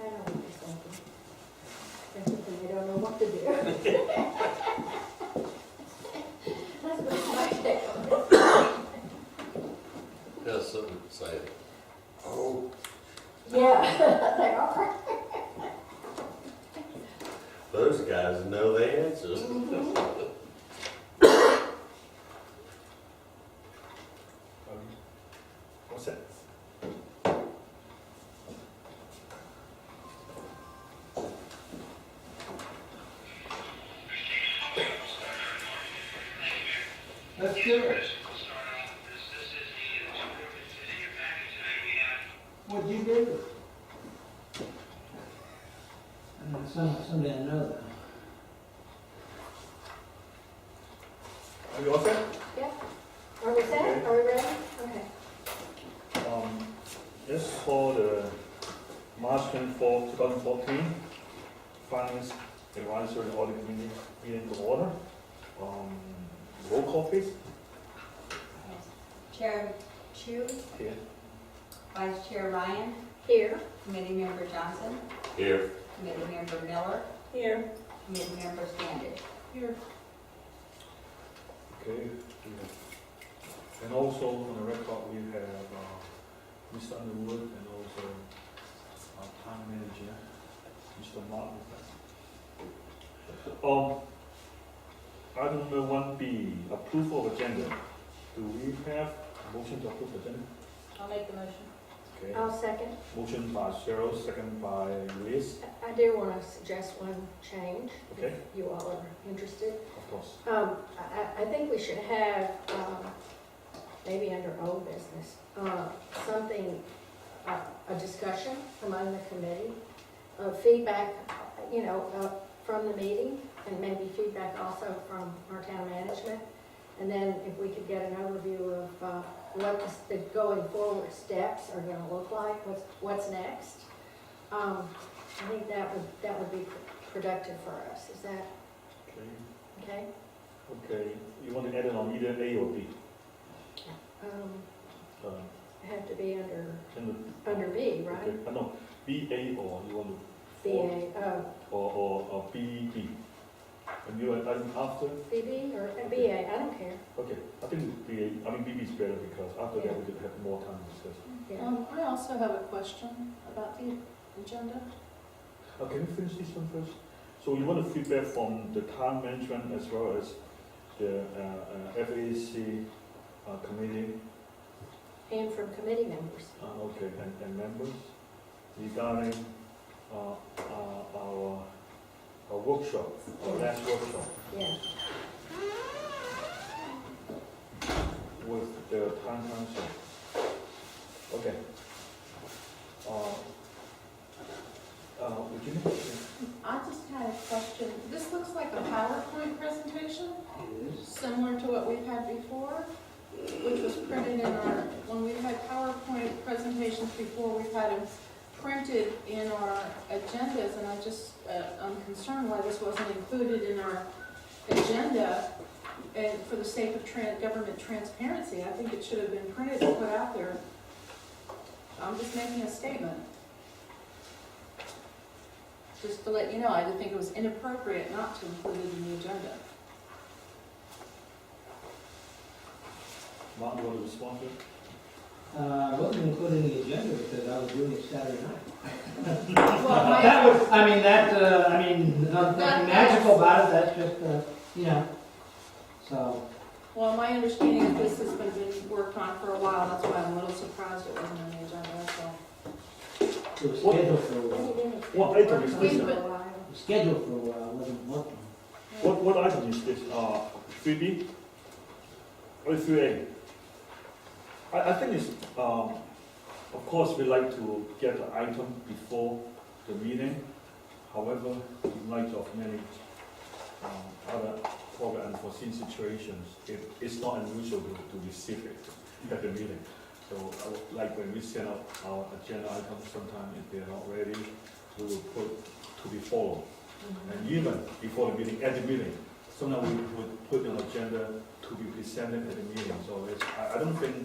I know what you're thinking. They're thinking they don't know what to do. That's what my take on it. Has something to say. Oh, Yeah, they are. those guys know the answers. What's that? Let's do it. What'd you do? Somebody I know though. Are you all set? Yeah. Are we set? Okay. Are we ready? Okay. This for the March 24, 2014 Finance Advisory Audit Committee meeting to order. Roll call, please. Chair Chu, Here. Vice Chair Ryan, Here. Committee Member Johnson, Here. Committee Member Miller, Here. Committee Member Standish. Here. Okay. And also on the record, we have Mr. Underwood and also our town manager, Mr. Martin. Item number 1B, approval of agenda. Do we have a motion to approve agenda? I'll make the motion. Okay. I'll second. Motion by Cheryl, second by Liz. I do want to suggest one change. Okay. If you all are interested. Of course. I think we should have, maybe under old business, something, a discussion among the committee, feedback, from the meeting, and maybe feedback also from our town management. And then if we could get an overview of what the going forward steps are going to look like, what's next. I think that would be productive for us. Is that Okay. okay? Okay. You want to add it on either A or B? Have to be Can under B, right? Okay. No, B, A, or you want to BA, or B, B. And you are adding after? BB or BA, I don't care. Okay. I think B, A. I mean B is better because after that we could have more time to discuss. Yeah. I also have a question about the agenda. Can we finish this one first? So you want to feedback from the town management as well as the FAAC committee, And from committee members. okay, and members regarding our workshop, our last workshop Yeah. with the town council. Okay. Would you? I just had a question. This looks like a PowerPoint presentation, similar to what we've had before, which was printed in our, when we've had PowerPoint presentations before, we've had them printed in our agendas, and I'm concerned why this wasn't included in our agenda, and for the sake of government transparency. I think it should have been printed and put out there. I'm just making a statement. Just to let you know, I think it was inappropriate not to include it in the agenda. Martin, you want to respond to it? I wasn't included in the agenda because I was doing it Saturday night. Well, That was, nothing magical about it, that's just, so. well, my understanding is this has been worked on for a while, that's why I'm a little surprised it wasn't on the agenda, that's all. It was scheduled for a while. What item is this? It was scheduled for a while, it wasn't working. What item is this? 3B or 3A? I think it's, of course, we like to get the item before the meeting. However, in light of many other probably unforeseen situations, it's not unusual to receive it at the meeting. So, like when we send out our agenda items, sometimes if they're not ready, we will put to be followed. And even before the meeting, at the meeting, sometimes we would put an agenda to be presented at the meeting. So I don't think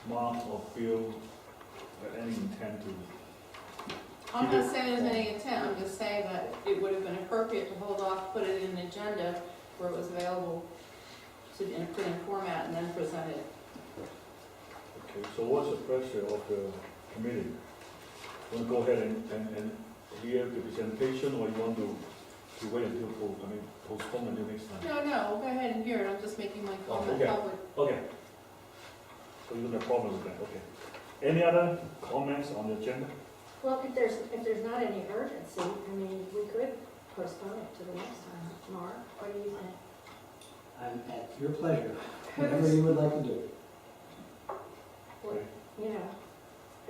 Mark or Bill had any intent to I'm not saying there's any intent, I'm just saying that it would have been appropriate to hold off, put it in an agenda where it was available to, in a printed format and then present it. Okay, so what's the pressure of the committee? Want to go ahead and hear the presentation, or you want to wait until, postpone until next time? No, go ahead and hear it, I'm just making my comment okay. public. Okay. So you don't have a problem with that, okay. Any other comments on the agenda? Well, if there's not any urgency, I mean, we could postpone it to the next time. Mark, what do you think? I'm at your pleasure, whatever you would like to do. You know,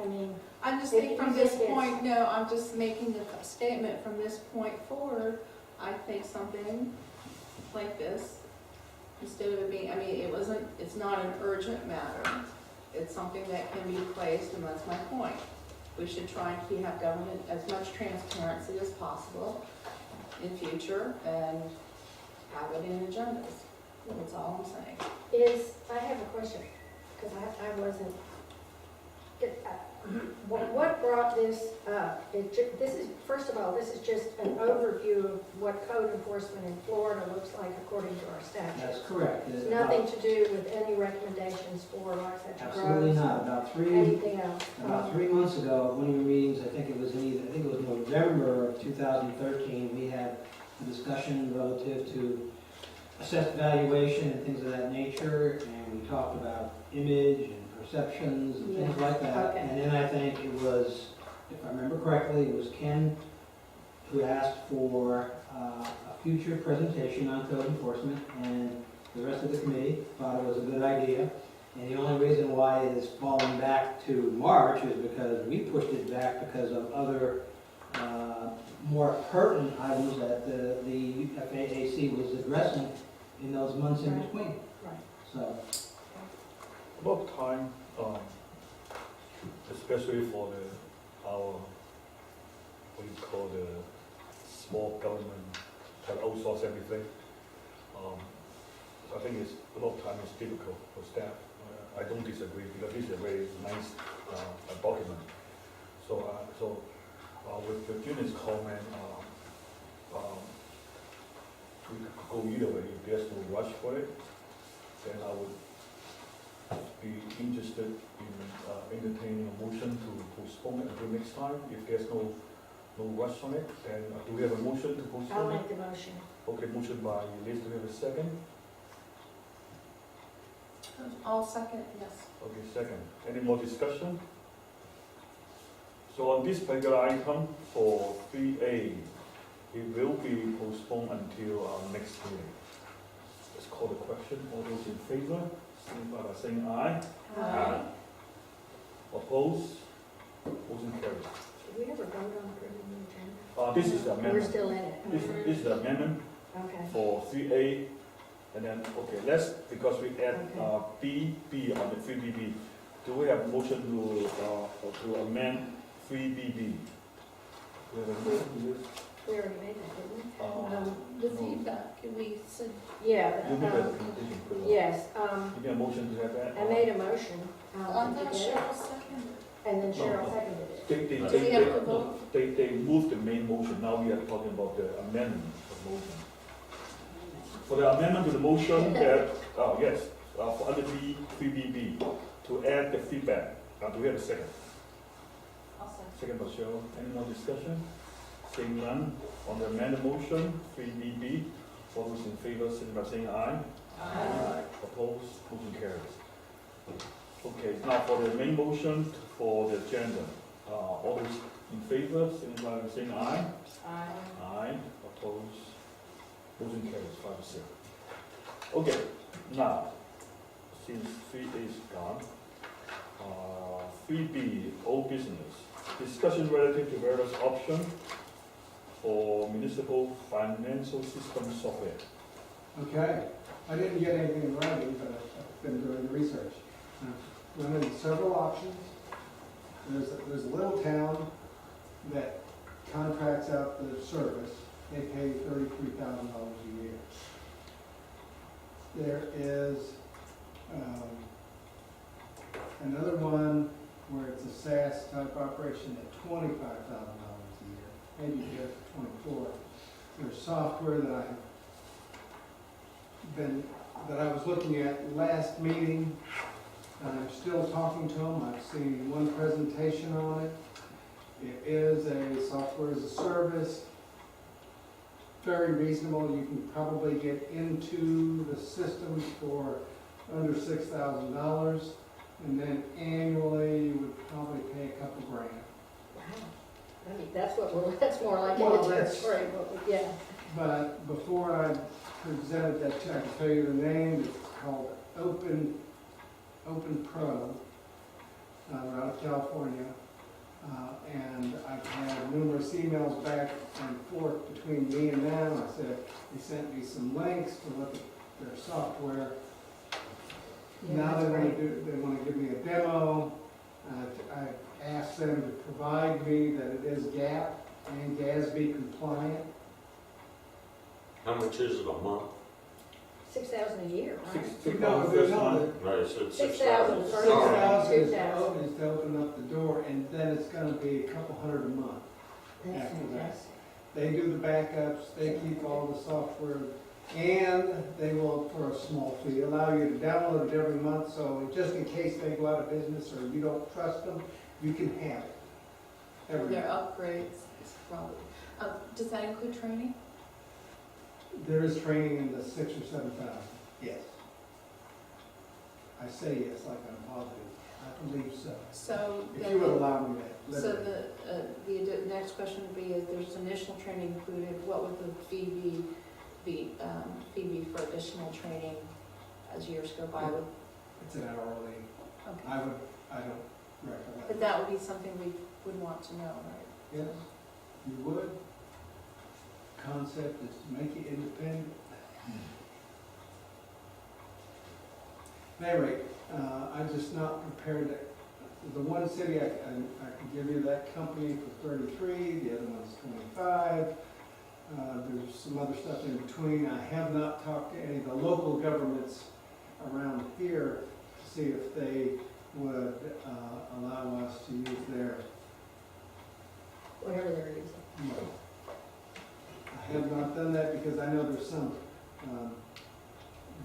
I mean, I'm just If saying you from this think it's- point, no, I'm just making a statement from this point forward. I think something like this, instead of it being, I mean, it's not an urgent matter. It's something that can be placed, and that's my point. We should try and have government as much transparency as possible in future and have it in agendas. That's all I'm saying. I have a question, because I wasn't, what brought this up? First of all, this is just an overview of what code enforcement in Florida looks like according to our statutes. That's correct. It's nothing to do with any recommendations for Waxahachie Absolutely Groves, not. anything else. About 3 months ago, at one of your meetings, I think it was November of 2013, we had a discussion relative to assessed valuation and things of that nature, and we talked about image and perceptions and things like that. Okay. And then I think it was, if I remember correctly, it was Ken who asked for a future presentation on code enforcement, and the rest of the committee thought it was a good idea. And the only reason why it is falling back to March is because we pushed it back because of other more pertinent items that the FAAC was addressing in those months in Right. between. Right. So, About time, especially for our, what you call the small government that outsource everything. I think it's, about time is difficult for staff. I don't disagree, because this is a very nice document. So with Virginia's comment, we could go either way. If there's no rush for it, then I would be interested in entertaining a motion to postpone it until next time. If there's no rush on it, then do we have a motion to I'll postpone it? make the motion. Okay, motion by Liz, do we have a second? I'll second, yes. Okay, second. Any more discussion? So on this particular item for 3A, it will be postponed until our next meeting. Let's call the question. All those in favor, signify by saying aye. Aye. Opposed? Motion carries. Did we ever vote on approving the agenda? This is the We're amendment. still in it. This is the amendment Okay. for 3A. And then, okay, because we add B on the 3BB. Do we have a motion to amend 3BB? Do we have a motion to this? We already made that, didn't we? The feedback, we said, Yeah. You need a condition for that. Yes, You need a motion to have that? I made a motion. I'm Did not you sure, get it? I'll second it. And then No, Cheryl no. seconded it. Do we have to vote? They moved the main motion. Now we are talking about the amendment of motion. For the amendment to the motion that, yes, for under B, 3BB, to add the feedback. Do we have a second? I'll second. Second by Cheryl. Any more discussion? Seeing none, on the amended motion, 3BB, all those in favor, signify by saying aye. Aye. Opposed, motion carries. Okay, now for the main motion for the agenda, all those in favor, signify by saying aye. Aye. Aye, opposed, motion carries 5-0. Okay, now, since 3A is gone, 3B, old business, discussion relative to various options for municipal financial system software. Okay, I didn't get anything in writing, but I've been doing the research. I've run into several options. There's a little town that contracts out the service. They pay $33,000 a year. There is another one where it's a SaaS type operation at $25,000 a year, maybe you get it for 24. There's software that I was looking at last meeting. I'm still talking to them. I've seen one presentation on it. It is a software as a service, very reasonable. You can probably get into the system for under $6,000, and then annually you would probably pay a couple grand. Wow. I mean, that's more like Well, it that's- is, right, yeah. But before I presented that to you, I can tell you the name. It's called Open Pro, out of California. And I've had numerous emails back and forth between me and them. I said, they sent me some links to look at their software. Yeah, Now that's great. they want to give me a demo. I asked them to provide me that it is GAAP and GASB compliant. How much is it a month? 6,000 a year, right? Six No, dollars there's first no, month. Right, you said 6,000 6,000. for- 6,000 is 2,000. is to open up the door, and then it's gonna be a couple hundred a month. That's After that. fantastic. They do the backups, they keep all the software, and they will, for a small fee, allow you to download it every month, so just in case they go out of business or you don't trust them, you can have it. Every Their month. upgrades is probably, does that include training? There is training in the 6,000 or 7,000, yes. I say yes, like I'm positive, I believe so. So. If you would allow me that. So liberty. the next question would be, if there's initial training included, what would the fee be for additional training as years go by? It's an hourly, Okay. I don't recollect. But that would be something we would want to know, right? Yes, you would. Concept is to make you independent. At any rate, I'm just not prepared to, the one city, I could give you that company for 33, the other one's 25. There's some other stuff in between. I have not talked to any of the local governments around here to see if they would allow us to use their Whatever they're using. I have not done that because I know there's some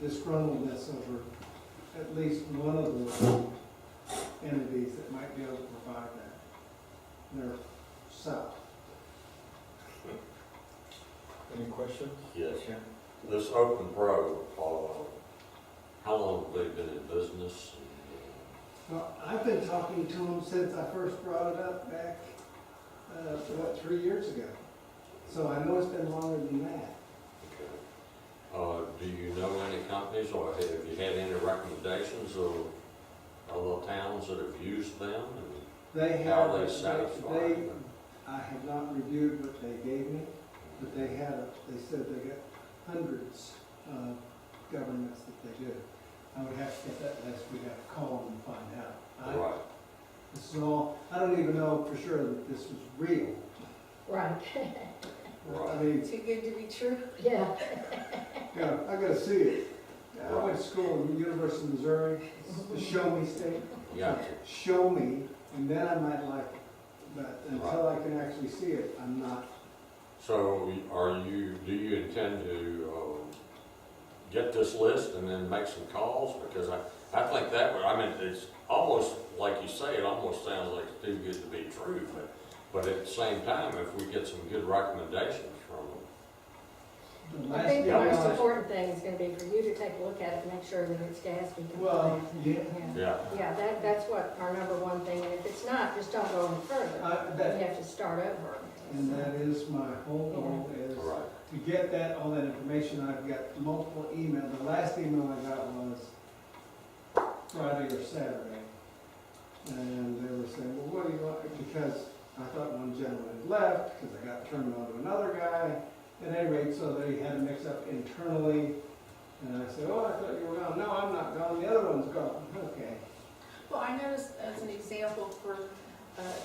disgruntledness over at least one of the entities that might be able to provide that. They're south. Any questions? Yes. Yeah. This Open Pro, how long have they been in business? Well, I've been talking to them since I first brought it up back, 3 years ago. So I know it's been longer than that. Okay. Do you know any companies, or have you had any recommendations of other towns that have used them? They And how have, are they satisfied? I have not reviewed what they gave me, but they said they got hundreds of governments that they do. I would have to get that list, we'd have to call them and find out. Right. This is all, I don't even know for sure that this was real. Right. I mean, Too good to be true? Yeah. yeah, I gotta see it. I went to school at the University of Missouri, it's the show me state. Gotcha. Show me, and then I might like it. But until I can actually see it, I'm not. So do you intend to get this list and then make some calls? Because I think that would, I mean, it's almost, like you say, it almost sounds like it's too good to be true, but at the same time, if we get some good recommendations from them. The I last think the guy most I- important thing is gonna be for you to take a look at it and make sure that it's GASB Well, compliant. yeah. Yeah. Yeah, that's what our number one thing, and if it's not, just don't go any further. That- You have to start over. And that is my whole goal is All right. to get all that information. I've got multiple emails. The last email I got was Friday or Saturday. And they were saying, well, what do you want? Because I thought one gentleman had left because I got turned on to another guy. At any rate, so they had to mix up internally. And I said, oh, I thought you were gone. No, I'm not gone. The other one's gone. Okay. Well, I noticed as an example for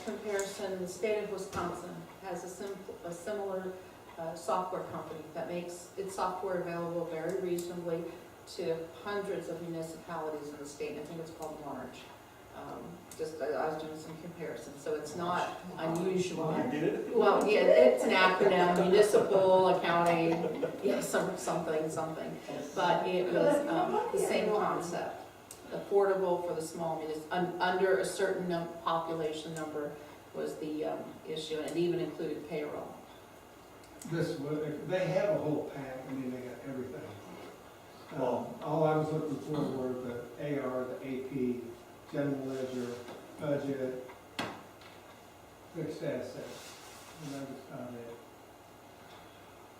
comparison, the state of Wisconsin has a similar software company that makes its software available very reasonably to hundreds of municipalities in the state. I think it's called Marge. just, I was doing some comparisons, so it's not unusual. You did it? Well, yeah, it's an acronym, municipal accounting, yeah, something. But it was the same concept. Affordable for the small under a certain population number was the issue, and it even included payroll. This, they have a whole pack, I mean, they got everything. Oh. All I was looking for were the AR, the AP, general ledger, budget, fixed assets, and that was about it.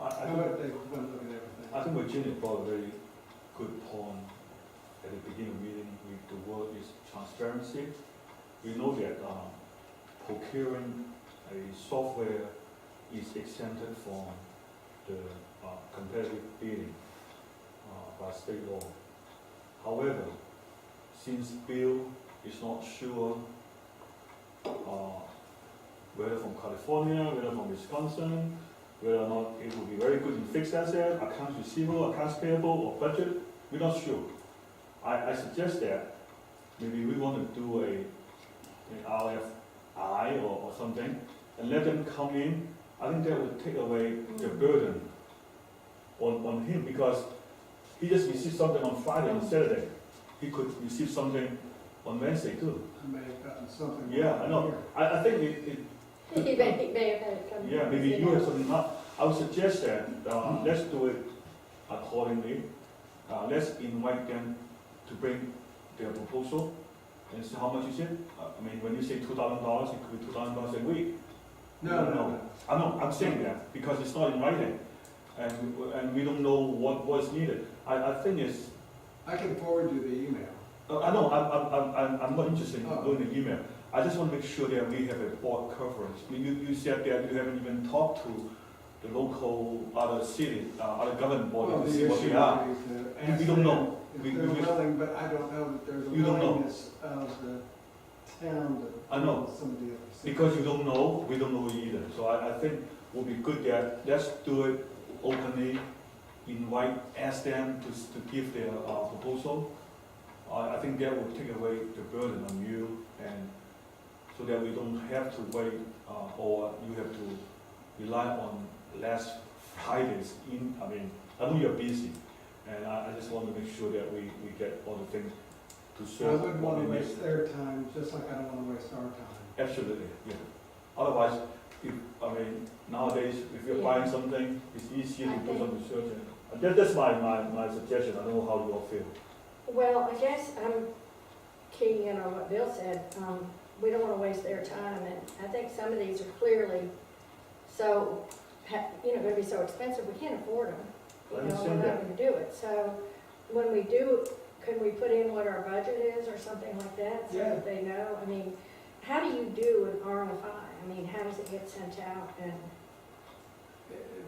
I How think, about they went look at everything? I think Virginia brought a very good point at the beginning of the meeting. The word is transparency. We know that procuring a software is exempted from the competitive bidding by state law. However, since Bill is not sure whether from California, whether from Wisconsin, whether or not it will be very good in fixed asset, accounts receivable, accounts payable, or budget, we're not sure. I suggest that maybe we want to do an RFI or something, and let them come in. I think that would take away the burden on him, because he just received something on Friday and Saturday. He could receive something on Wednesday too. I may have gotten something. Yeah, I know. I think it He may have had it come. yeah, maybe you have something up. I would suggest that let's do it accordingly. Let's invite them to bring their proposal and see how much is it. I mean, when you say $2,000, it could be $2,000 a week. No. I know, I'm saying that because it's not in writing, and we don't know what's needed. I think it's. I can forward you the email. I know. I'm not interested in doing the email. I just want to make sure that we have a broad coverage. You said that you haven't even talked to the local other city, other government bodies to see what they are. We don't know. If We- they're we- willing, but I don't know that there's a You don't know. willingness of the town to. I know. Some of the others. Because you don't know, we don't know either. So I think it would be good that let's do it openly, ask them to give their proposal. I think that will take away the burden on you, and so that we don't have to wait or you have to rely on last Fridays. I know you're busy, and I just want to make sure that we get all the things to I serve. wouldn't what want to we need. waste their time, just like I don't want to waste our time. Absolutely, yeah. Otherwise, nowadays, if you're Yeah. buying something, it's easier to I do think- some research. That's my suggestion. I don't know how you all feel. Well, I guess I'm keying in on what Bill said. We don't want to waste their time, and I think some of these are clearly so, going to be so expensive, we can't afford them. I We're understand not that. going to do it. So when we do, can we put in what our budget is or something like that, so Yeah. that they know? I mean, how do you do an RFI? I mean, how does it get sent out? And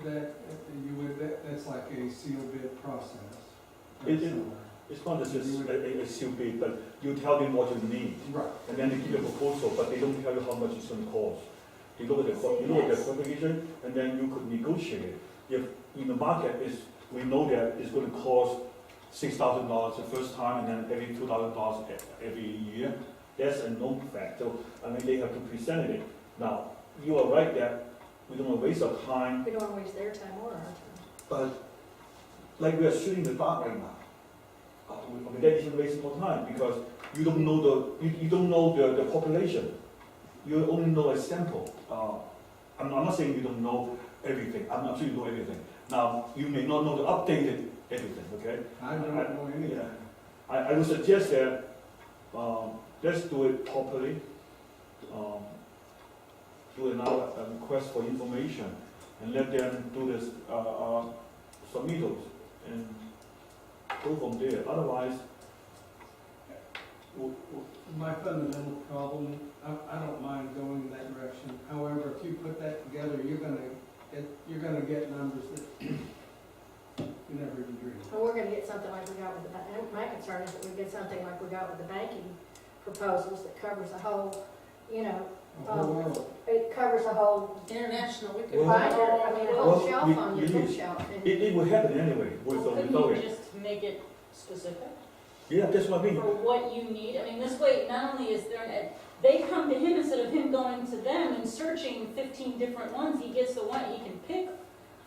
That's like a sealed bid process. It is. It's not just a sealed bid, but you tell them what you need, Right. and then they give you a proposal, but they don't tell you how much it's going to cost. They look at the qualification, and then you could negotiate it. If in the market we know that it's going to cost $6,000 the first time, and then every $2,000 every year, that's a known fact. So they have to present it. Now you are right that we don't want to waste our time, we don't want to waste their time or our time. but like we are shooting the dark right now. That is a waste of time because you don't know the population. You only know a sample. I'm not saying you don't know everything. I'm not sure you know everything. Now you may not know the updated everything. Okay. I don't know anything. Yeah. I would suggest that let's do it properly. Do another request for information and let them do this submittals and go from there. Otherwise, My fundamental problem, I don't mind going in that direction. However, if you put that together, you're gonna get numbers that you never even dreamed of. And we're going to get something like we got with the, my concern is that we get something like we got with the banking proposals that covers the whole, The whole world. it covers the whole International, we could. Well, binder, I mean, a whole well, shelf on your we- bookshelf. and- it will happen anyway with or Couldn't without you it. just make it specific? Yeah, that's what I mean. for what you need. I mean, this way, not only is there, they come to him instead of him going to them and searching 15 different ones, he gets the one, he can pick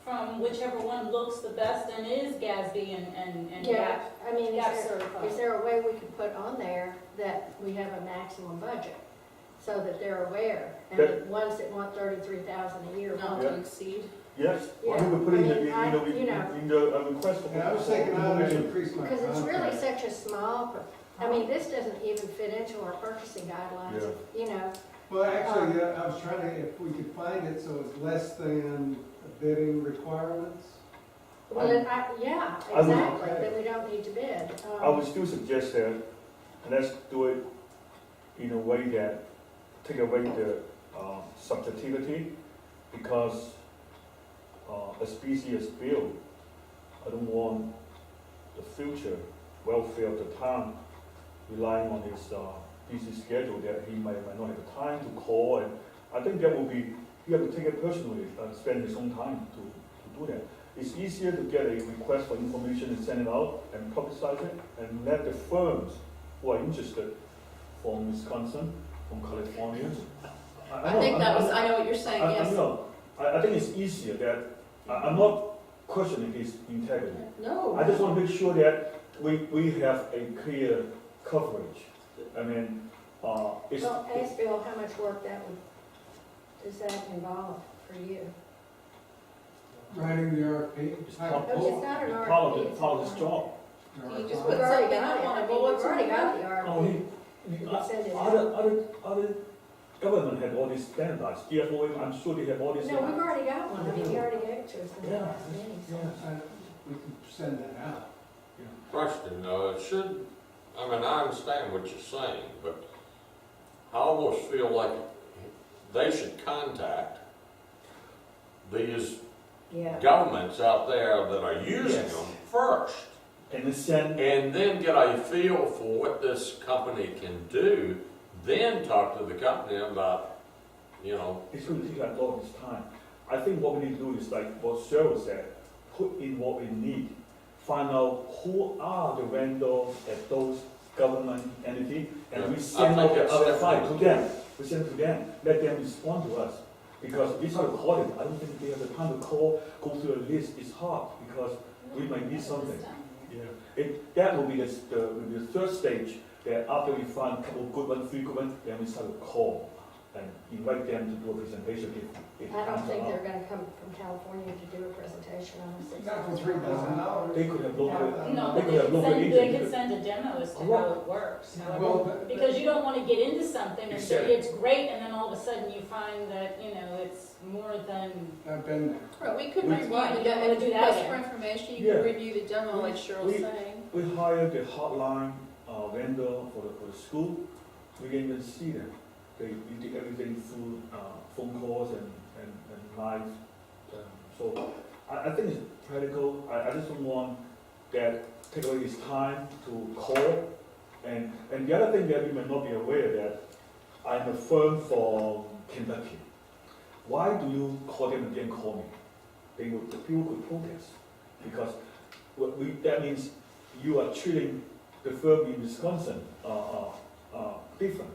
from whichever one looks the best and is GASB and Yeah, GAP, I mean, GAP is certified. there a way we could put on there that we have a maximum budget? So that they're aware, and the ones that want 33,000 a year Not want. to exceed. Yes, Yeah, why don't we put in the, I mean, in the request for. Yeah, I was thinking I would increase my Because it's really contract. such a small, I mean, this doesn't even fit into our purchasing guidelines, you know. Well, actually, I was trying to, if we could find it so it's less than bidding requirements. Well, yeah, I would- exactly, then we don't need to bid. I would still suggest that, let's do it in a way that take away the subjectivity, because as busy as Bill, I don't want the future welfare of the town relying on his busy schedule that he might not have the time to call, and I think that will be, he have to take it personally and spend his own time to do that. It's easier to get a request for information and send it out and publicize it, and let the firms who are interested from Wisconsin, from California. I think that was, I know what you're saying, yes. I think it's easier that, I'm not questioning his integrity. No. I just want to make sure that we have a clear coverage. I mean, it's. Well, ask Bill how much work does that involve for you? Writing the RFP. It's It's not an RFP. part of it's part of his a- job. You just We've put already something got up it, on I a mean, bulletin we've already got the Oh, RFP. You can send it out. other government have all these standardized. DFOA, I'm sure they have all these. No, we've already got one, I mean, he already gave it to us in the Yeah. last meeting, so. We can send that out. Question, it should, I mean, I understand what you're saying, but I almost feel like they should contact these Yeah. governments out there that are using Yes. them first, And then send. and then get a feel for what this company can do, then talk to the company about, It's going to take a lot of his time. I think what we need to do is like what Cheryl said, put in what we need, find out who are the vendors at those government entities, and we Yeah, send I out think the that's RFI to definitely- them. We send it to them, let them respond to us. Because we try to call them, I don't think they have the time to call, go through a list, it's hard, because we might need something. That will be the third stage, that after we find a couple good ones, 3 good ones, then we start to call and invite them to do a presentation if I don't times think allow. they're gonna come from California to do a presentation on a Not for $6,000. $3,000. They could have local, No, they but could have local they agents. could send a demo as to how it works. Well, Because you don't want to get into something and say Exactly. it's great, and then all of a sudden you find that, it's more than, I've been there. Right, we could We- review Right, the you don't demo, wanna if do you that ask for again. information, you Yeah. can review the demo, like Cheryl's We- saying. We hired the hotline vendor for the school. We didn't even see them. We did everything through phone calls and live. So I think it's practical. I just don't want that take away his time to call. And the other thing that you may not be aware that I'm a firm from Kentucky. Why do you call them and then call me? The people could protest because that means you are treating the firm in Wisconsin different.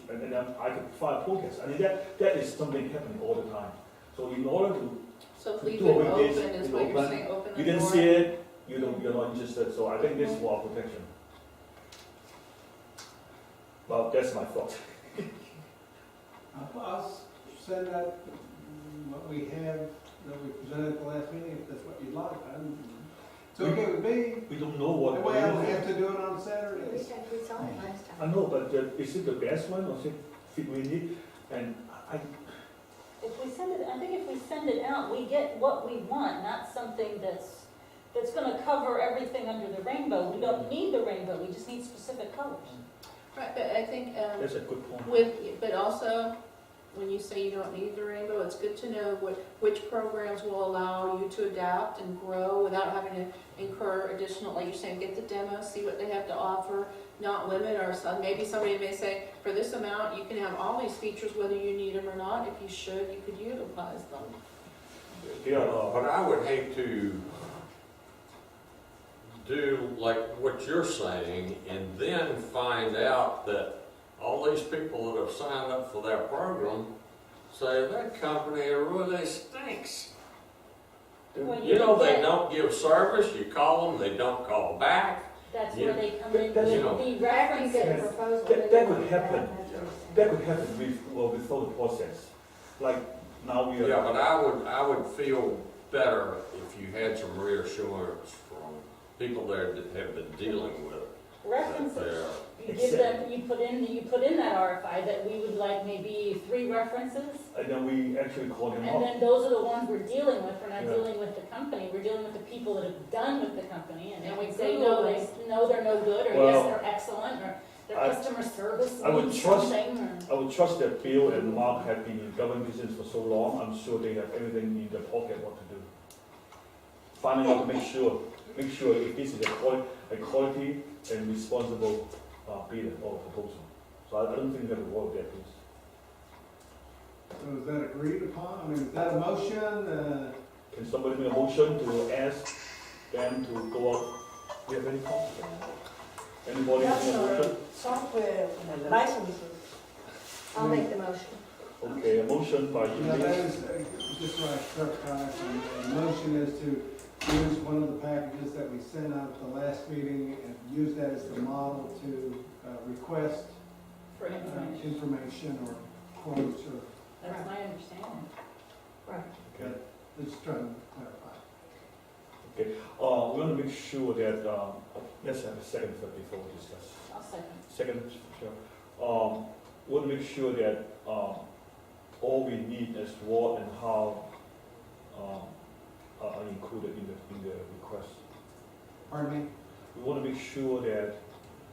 And then I could file a protest. I mean, that is something happening all the time. So in order to, So if we Do could away open, with this, is we what you're open. saying, open the you didn't door. see it, you're not interested, so I think this is for our protection. Well, that's my thought. I'll send out what we have, that we presented at the last meeting, if that's what you'd like. It's okay with me. We don't know what. That way I don't have to do it on We Saturdays. saw it last I time. know, but is it the best one or is it fit we need? And if we send it, I think if we send it out, we get what we want, not something that's gonna cover everything under the rainbow. We don't need the rainbow, we just need specific colors. Right, but I think, that's a good point. but also, when you say you don't need the rainbow, it's good to know which programs will allow you to adapt and grow without having to incur additional, like you're saying, get the demo, see what they have to offer, not limit ourselves. Maybe somebody may say, for this amount, you can have all these features, whether you need them or not. If you should, you could utilize them. Yeah, but I would hate to do like what you're saying and then find out that all these people that have signed up for that program say that company really stinks. Well, You know, they get- don't give service, you call them, they don't call back. That's Yeah. where they come in with That's- You know. the After you references. get the proposal. That could happen. that's what I'm saying. That could happen without the process. Like now we are. Yeah, but I would feel better if you had some reassurance from people there that have been dealing with it. that References. they're- You give them, you put in that RFI that we would like maybe 3 references, And then we actually call them and up. then those are the ones we're dealing with. We're not Yeah. dealing with the company, we're dealing with the people that have done with the company, and then And we we say, Google no, they're no good, or Well, yes, they're excellent, or their I- customer service I would means trust- something, or. I would trust that Bill and Mark have been in government business for so long. I'm sure they have everything in their pocket what to do. Finding out to make sure if this is a quality and responsible bidder or proposal. So I don't think that will work that is. So is that agreed upon? I mean, is that a motion? Can somebody make a motion to ask them to go out? Do you have any comments? Anybody make a motion? Software licenses. I'll make the motion. Okay, a motion by Yeah, that Yuli. is, just so I clarify, the motion is to use one of the packages that we sent out at the last meeting and use that as the model to request For information, information or quotes or, that's my understanding. Right. Okay. just trying to clarify. Okay, we want to make sure that, let's have a second first before we discuss. I'll second. Second, sure. We want to make sure that all we need is what and how are included in the request. Pardon me? We want to make sure that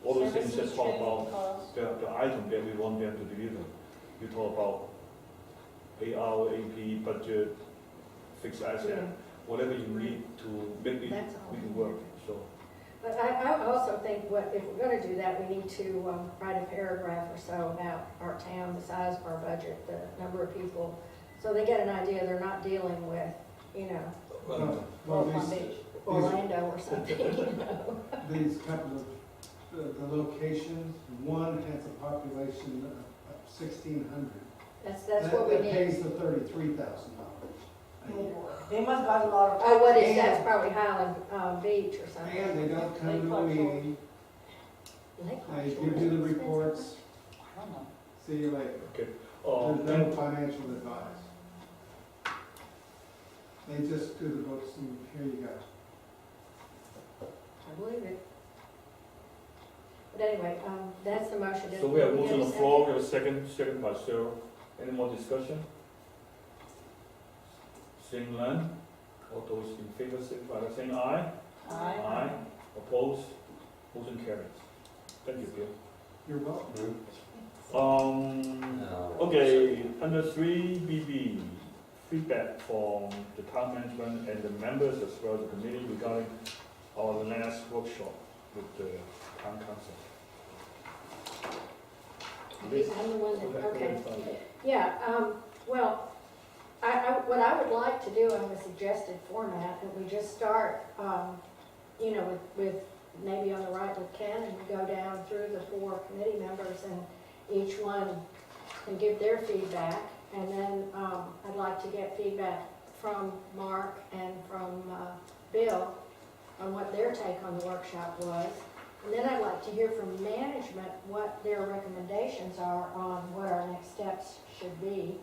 all those things that Services, talk training, about costs. the item that we want them to deliver. You talk about AR, AP, budget, fixed asset, whatever you need to make it That's all. work, so. But I also think if we're gonna do that, we need to write a paragraph or so about our town, the size of our budget, the number of people, so they get an idea they're not dealing with, Well, Palm these, Beach. Orlando or something, these couple of, the locations, one has a population of 1,600. That's what we That pays need. the $33,000 a year. They must got a lot of. Oh, what is, that's probably Highland Beach or something. And they don't come Lake to a Clark Shores. meeting, Lake Clark they Shores. give you the reports, I don't know. see you later. Okay. There's no financial advice. They just do the books and here you go. I believe it. But anyway, that's the motion. So we have a motion on the floor, we have a second by Sarah. Any more discussion? Seeing none, all those in favor, signify by saying aye. Aye. Opposed? Motion carries. Thank you, Bill. You're welcome. No. Okay, under 3BB, feedback from the town management and the members as well as the committee regarding our last workshop with the town council. I'm the one that, okay. Yeah, well, what I would like to do in the suggested format, and we just start, with maybe on the right with Ken, and we go down through the 4 committee members, and each one can give their feedback, and then I'd like to get feedback from Mark and from Bill on what their take on the workshop was. And then I'd like to hear from management what their recommendations are on what our next steps should be,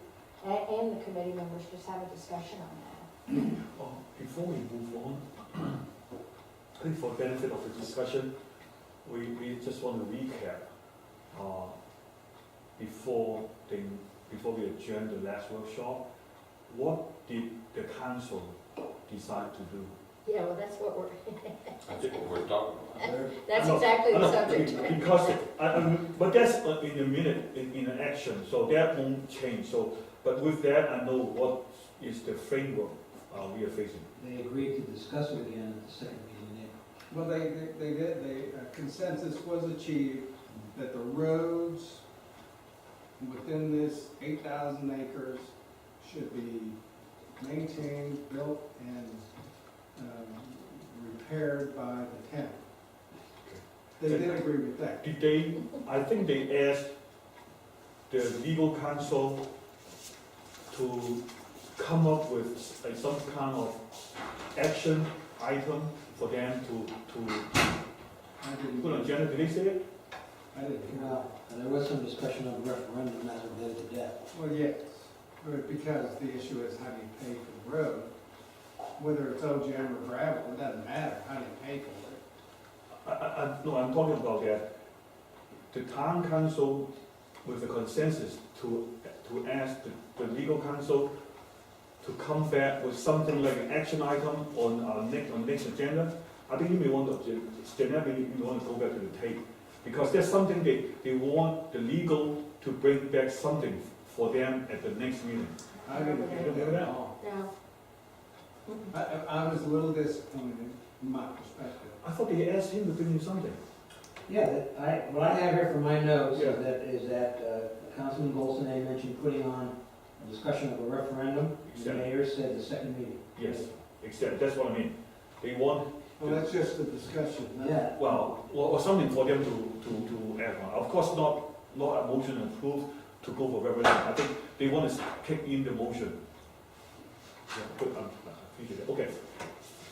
and the committee members just have a discussion on that. Before we move on, I think for the benefit of the discussion, we just want to recap before we adjourn the last workshop. What did the council decide to do? Yeah, well, that's what we're, I think what we're talking about. that's I know, exactly I the know, subject. Because, but that's in a minute, in an action, so that won't change. So, but with that, I know what is the framework we are facing. They agreed to discuss it again at the second meeting in April. Well, they did, consensus was achieved that the roads within this 8,000 acres should be maintained, built, and repaired by the town. They did agree with that. Did they, I think they asked the legal counsel to come up with like some kind of action item for them to I didn't, put on agenda. Did they say it? I didn't hear that. Well, there was some discussion of referendum as related to debt. Well, yes, but because the issue is how do you pay for the road? Whether it's OGM or gravel, it doesn't matter, how do you pay for it? No, I'm talking about that. The town council with the consensus to ask the legal counsel to come back with something like an action item on next agenda. I think you may want to, Janelle, you may want to go back to the tape. Because there's something they want the legal to bring back something for them at the next meeting. I didn't hear that at all. No. I was a little disappointed from my perspective. I thought they asked him to bring you something. Yeah, what I have here from my notes Yeah. is that Councilman Bolson mentioned putting on a discussion of a referendum. The Except, mayor said the second meeting. yes, except, that's what I mean. They want, Well, that's just a discussion. Yeah. well, or something for them to add on. Of course, not a motion approved to go for referendum. I think they want to kick in the motion. Yeah, good, I appreciate it. Okay,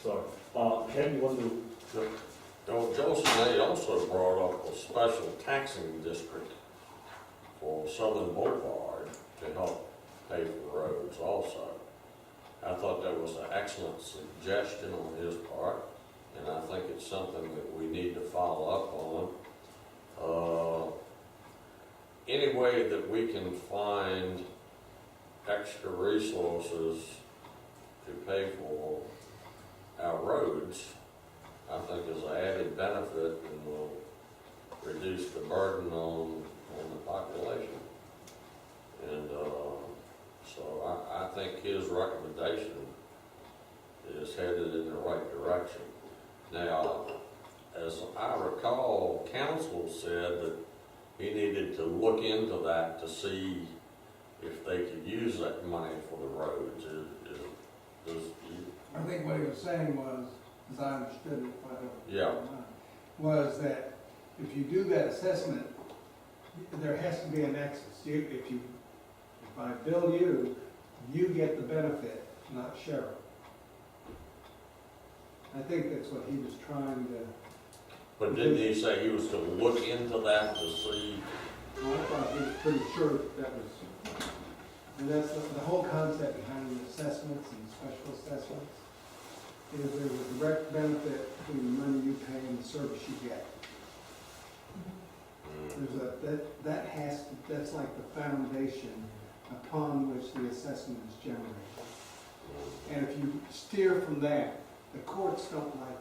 sorry. Ken, you want to? Joseph, they also brought up a special taxing district for Southern Boulevard to help pay for roads also. I thought that was an excellent suggestion on his part, and I think it's something that we need to follow up on. Any way that we can find extra resources to pay for our roads, I think is an added benefit and will reduce the burden on the population. And so I think his recommendation is headed in the right direction. Now, as I recall, council said that he needed to look into that to see if they could use that money for the roads. I think what he was saying was, as I understood it, if I don't- Yeah. was that if you do that assessment, there has to be a nexus. If I bill you, you get the benefit, not Cheryl. I think that's what he was trying to, But didn't he say he was to look into that to see? I thought he was pretty sure that was, and that's the whole concept behind the assessments and special assessments, is there's a direct benefit between the money you pay and the service you get. That's like the foundation upon which the assessment is generated. And if you steer from that, the courts don't like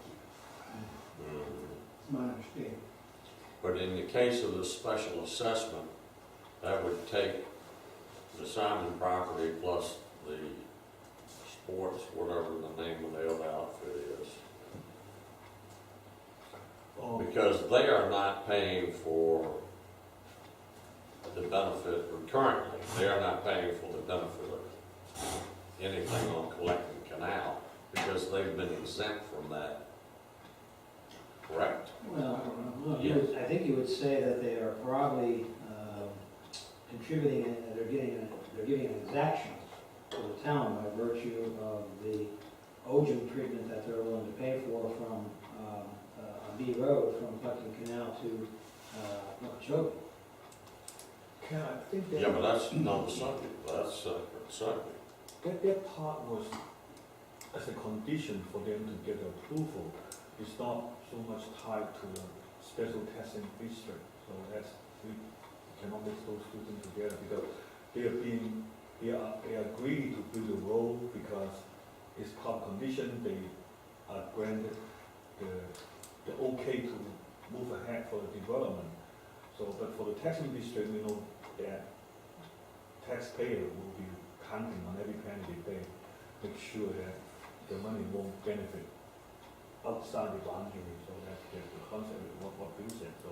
you, is my understanding. But in the case of the special assessment, that would take the Simon property plus the sports, whatever the name of the other outfit is. Oh, Because they are not paying for the benefit, or currently, they are not paying for the benefit of anything on collecting canal, because they've been exempt from that. Correct? Well, no, Yes. I think you would say that they are probably contributing, and they're giving an exaction to the town by virtue of the OGM treatment that they're willing to pay for from B Road, from Putnam Canal to Okeechobee. Ken, I think that. Yeah, but that's not the subject, that's separate subject. That part was as a condition for them to get approval. It's not so much tied to the special testing district. So we cannot mix those two things together because they agree to build the road because it's part condition. They are granted the okay to move ahead for the development. So, but for the taxing district, we know that taxpayer will be counting on every penny they pay, make sure that the money won't benefit outside the boundary. So that's the concept of what Bill said. So,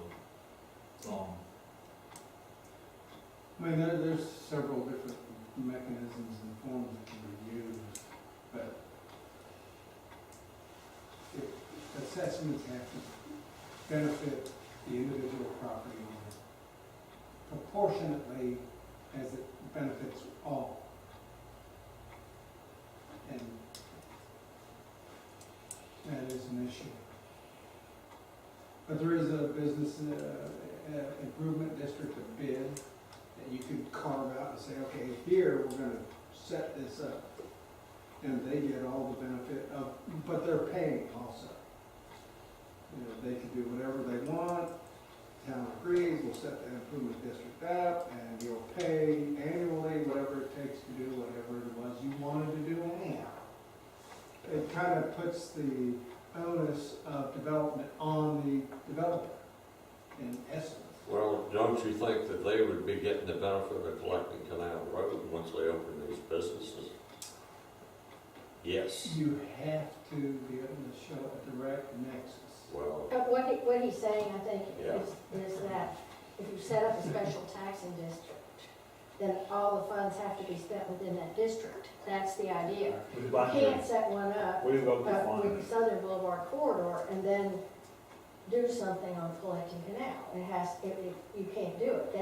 I mean, there's several different mechanisms and forms that can be used, but assessments have to benefit the individual property owner proportionately as it benefits all. And that is an issue. But there is a business improvement district of bid that you could carve out and say, okay, here we're gonna set this up. And they get all the benefit of, but they're paying also. You know, they can do whatever they want, town agrees, we'll set the improvement district up, and you'll pay annually whatever it takes to do whatever it was you wanted to do anyhow. It kind of puts the onus of development on the developer, in essence. Well, don't you think that they would be getting the benefit of collecting Canal Road once they open these businesses? Yes. You have to be able to show a direct nexus. Well, What he's saying, I think, Yeah. is that if you set up a special taxing district, then all the funds have to be spent within that district. That's the idea. With the You boundary, can't set one up where you go to with find the Southern Boulevard corridor and then do something on Collecting Canal. You can't do it.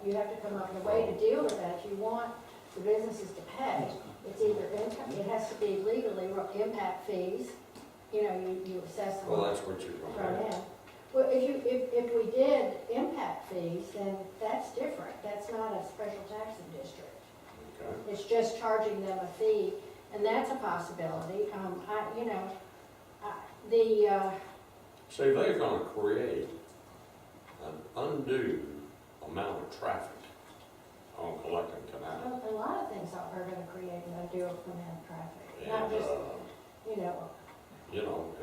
You have to come up with a way to deal with that. If you want the businesses to pay, it's either income, it has to be legally impact fees, you assess them. well, that's what you're going Front to have. end. Well, if we did impact fees, then that's different. That's not a special taxing district. Okay. It's just charging them a fee, and that's a possibility. See, they're going to create an undue amount of traffic on Collecting Canal. A lot of things are going to create an undue amount of traffic, not And, just,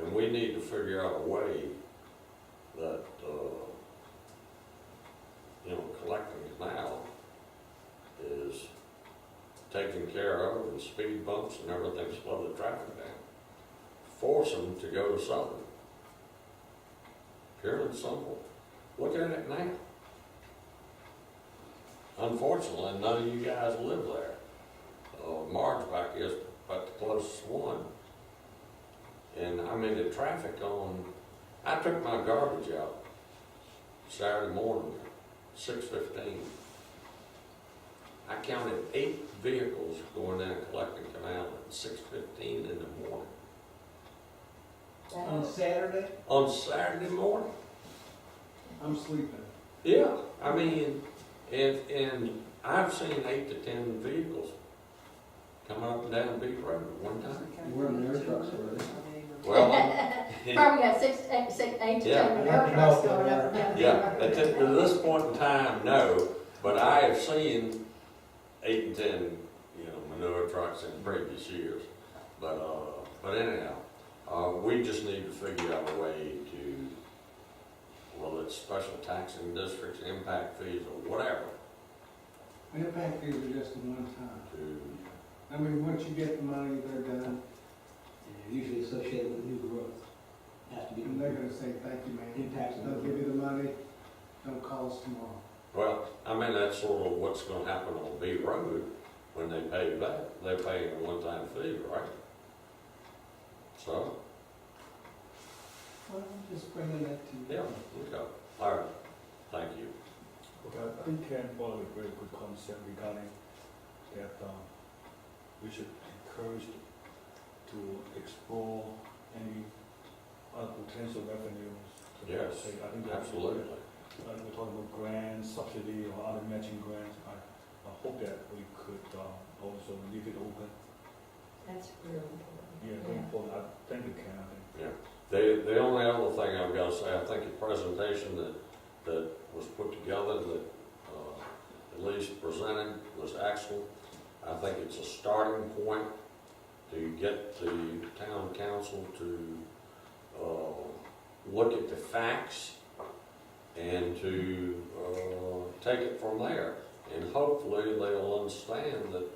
and we need to figure out a way that, Collecting Canal is taken care of, and speed bumps and everything slow the traffic down. Force them to go to Southern. Pure and simple. Look at it now. Unfortunately, none of you guys live there. Marge back is about the closest one. And I mean, the traffic I took my garbage out Saturday morning, 6:15. I counted 8 vehicles going down Collecting Canal at 6:15 in the morning. On Saturday? On Saturday morning. I'm sleeping. Yeah, I mean, and I've seen 8 to 10 vehicles coming up and down Beach Road at one time. You were in their trucks already. Well, probably got 8 to Yeah. 10 manure trucks going up and down. yeah, at this point in time, no, but I have seen 8 and 10, manure trucks in previous years. But anyhow, we just need to figure out a way to, whether it's special taxing districts, impact fees, or whatever, Impact fees are just a one-time. to, I mean, once you get the money, they're done, They're usually associated with new growth. Has to be. and they're gonna say, thank you, man. Impacts. They'll give you the money, don't call us tomorrow. well, I mean, that's sort of what's gonna happen on B Road when they pay that. They're paying a one-time fee, right? So, Well, I'm just bringing that to you. yeah, okay, all right, thank you. Okay, I think Ken brought up a very good concept regarding that we should encourage to explore any other potential revenues. Yes, I think that's absolutely. We're talking about grants, subsidy, or other matching grants. I hope that we could also leave it open. That's really important. Yeah, very important. Thank you, Ken. I think. Yeah, the only other thing I've got to say, I think the presentation that was put together, that at least presented, was excellent. I think it's a starting point to get the town council to look at the facts and to take it from there. And hopefully they'll understand that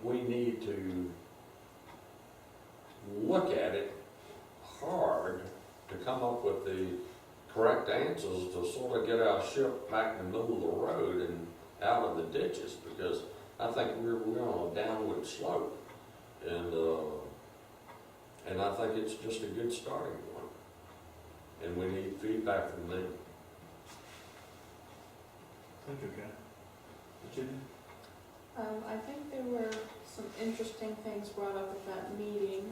we need to look at it hard to come up with the correct answers to sort of get our ship back in the middle of the road and out of the ditches, because I think we're on a downward slope. And And I think it's just a good starting point. And we need feedback from them. Thank you, Ken. Virginia? I think there were some interesting things brought up at that meeting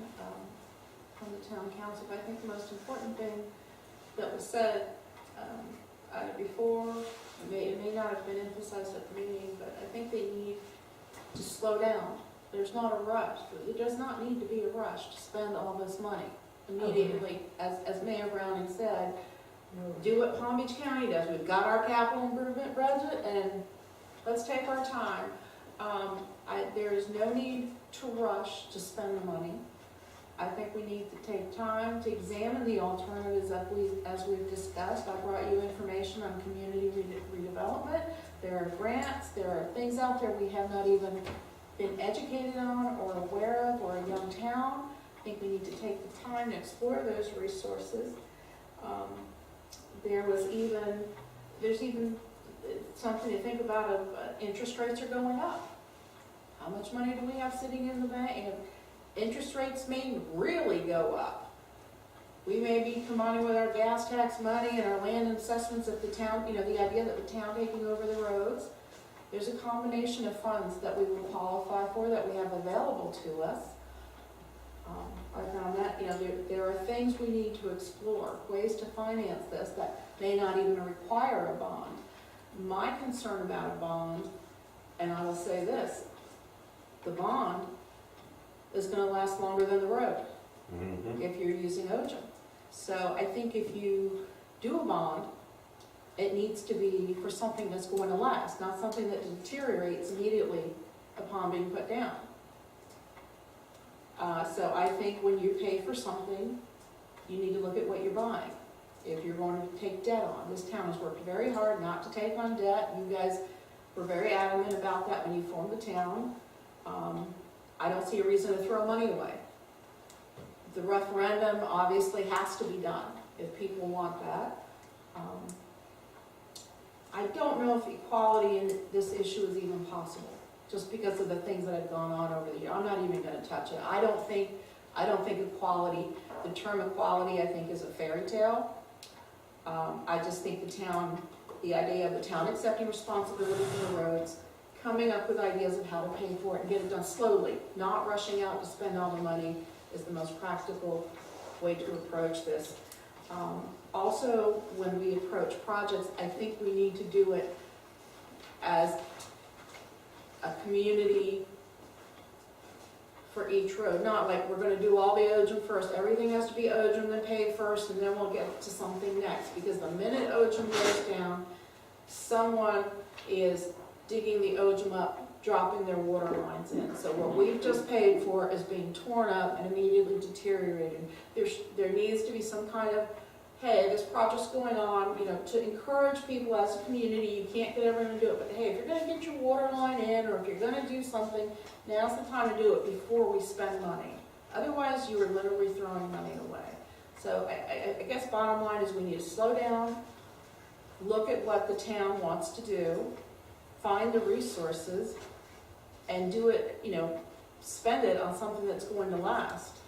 from the town council, but I think the most important thing that was said before, it may not have been emphasized at the meeting, but I think they need to slow down. There's not a rush. There does not need to be a rush to spend all this money immediately. As Mayor Browning said, do what Palm Beach County does. We've got our capital improvement budget, and let's take our time. There is no need to rush to spend the money. I think we need to take time to examine the alternatives as we've discussed. I brought you information on community redevelopment. There are grants, there are things out there we have not even been educated on or aware of, or a young town. I think we need to take the time to explore those resources. There's even something to think about of interest rates are going up. How much money do we have sitting in the bank? And interest rates may really go up. We may be combining with our gas tax money and our land assessments of the town, the idea that the town taking over the roads. There's a combination of funds that we will qualify for, that we have available to us. I found that, there are things we need to explore, ways to finance this that may not even require a bond. My concern about a bond, and I will say this, the bond is going to last longer than the road if you're using OGM. So I think if you do a bond, it needs to be for something that's going to last, not something that deteriorates immediately upon being put down. So I think when you pay for something, you need to look at what you're buying. If you're going to take debt on, this town has worked very hard not to take on debt. You guys were very adamant about that when you formed the town. I don't see a reason to throw money away. The referendum obviously has to be done if people want that. I don't know if equality in this issue is even possible, just because of the things that have gone on over the year. I'm not even going to touch it. I don't think equality, the term equality, I think is a fairy tale. I just think the idea of the town accepting responsibility for the roads, coming up with ideas of how to pay for it and get it done slowly, not rushing out to spend all the money, is the most practical way to approach this. Also, when we approach projects, I think we need to do it as a community for each road. Not like we're going to do all the OGM first. Everything has to be OGM and paid first, and then we'll get to something next. Because the minute OGM goes down, someone is digging the OGM up, dropping their water lines in. So what we've just paid for is being torn up and immediately deteriorating. There needs to be some kind of, hey, this project's going on, to encourage people as a community. You can't get everyone to do it, but hey, if you're going to get your water line in, or if you're going to do something, now's the time to do it before we spend money. Otherwise, you are literally throwing money away. So I guess bottom line is we need to slow down, look at what the town wants to do, find the resources, and do it, spend it on something that's going to last.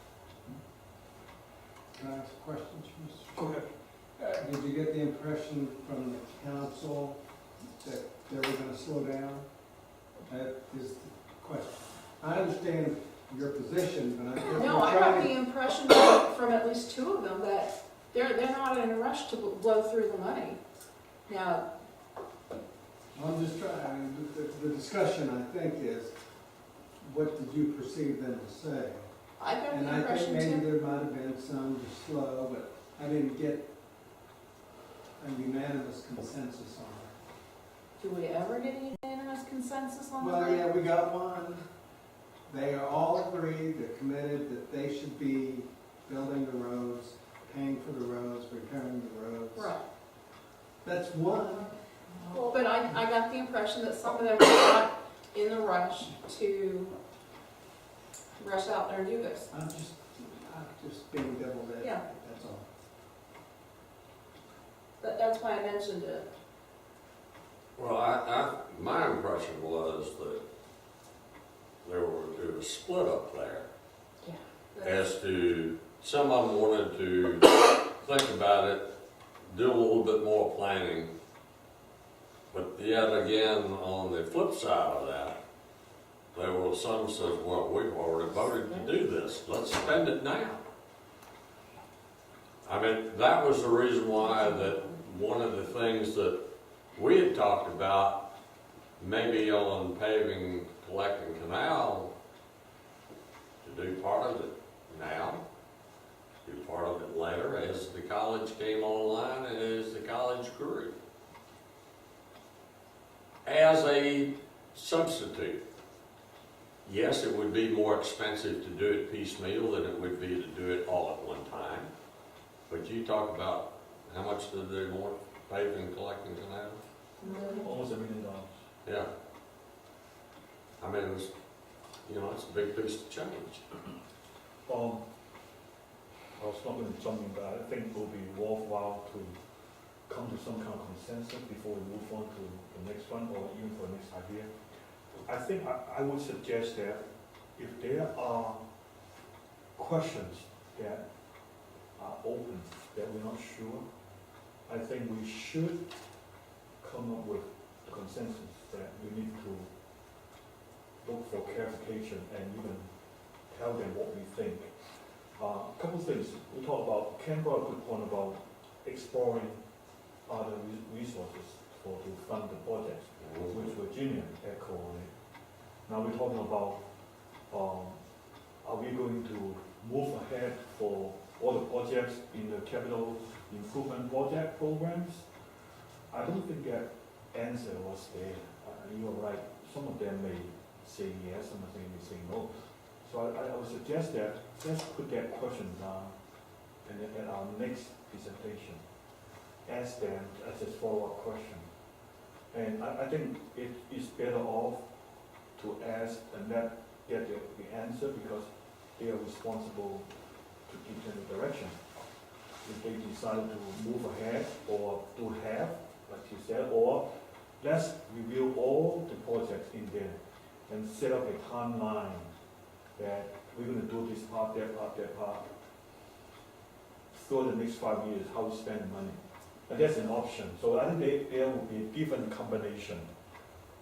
Can I ask a question, Mr. Go ahead. Did you get the impression from the council that they were going to slow down? That is the question. I understand your position, but I No, I got the impression from at least two of them that they're not in a rush to blow through the money. Now, I'm just trying, the discussion, I think, is what did you perceive them to say? I got And the I think impression maybe too. there might have been some just slow, but I didn't get a unanimous consensus on it. Do we ever get a unanimous consensus on that? Well, yeah, we got one. They are all agreed, they're committed that they should be building the roads, paying for the roads, repairing the roads. Right. That's one. But I got the impression that some of them were not in the rush to rush out there and do this. I'm just being deviled advocate, Yeah. that's all. That's why I mentioned it. Well, my impression was that there was a split up there. Yeah. as to, some of them wanted to think about it, do a little bit more planning. But yet again, on the flip side of that, there were some says, well, we've already voted to do this, let's spend it now. I mean, that was the reason why that one of the things that we had talked about, maybe on paving, collecting canal, to do part of it now, do part of it later as the college came online and as the college grew. As a substitute. Yes, it would be more expensive to do it piecemeal than it would be to do it all at one time. But you talk about how much did they want paving, collecting canal? Almost $1 million. Yeah. I mean, it was, you know, it's a big piece of change. I was not going to jump in, but I think it will be worthwhile to come to some kind of consensus before we move on to the next one or even for the next idea. I think I would suggest that if there are questions that are open, that we're not sure, I think we should come up with a consensus that we need to look for clarification and even tell them what we think. A couple of things. We talked about, Ken brought a good point about exploring other resources to fund the project, which Virginia echoed on it. Now we're talking about, are we going to move ahead for all the projects in the capital improvement project programs? I don't think that answer was there. You are right, some of them may say yes, some of them may say no. So I would suggest that let's put that question down and at our next presentation, ask them as a follow-up question. And I think it is better off to ask and not get the answer because they are responsible to give them the direction. If they decide to move ahead or do half, like you said, or let's review all the projects in there and set up a timeline that we're going to do this part, that part, that part. For the next 5 years, how we spend money. And that's an option. So I think there will be a different combination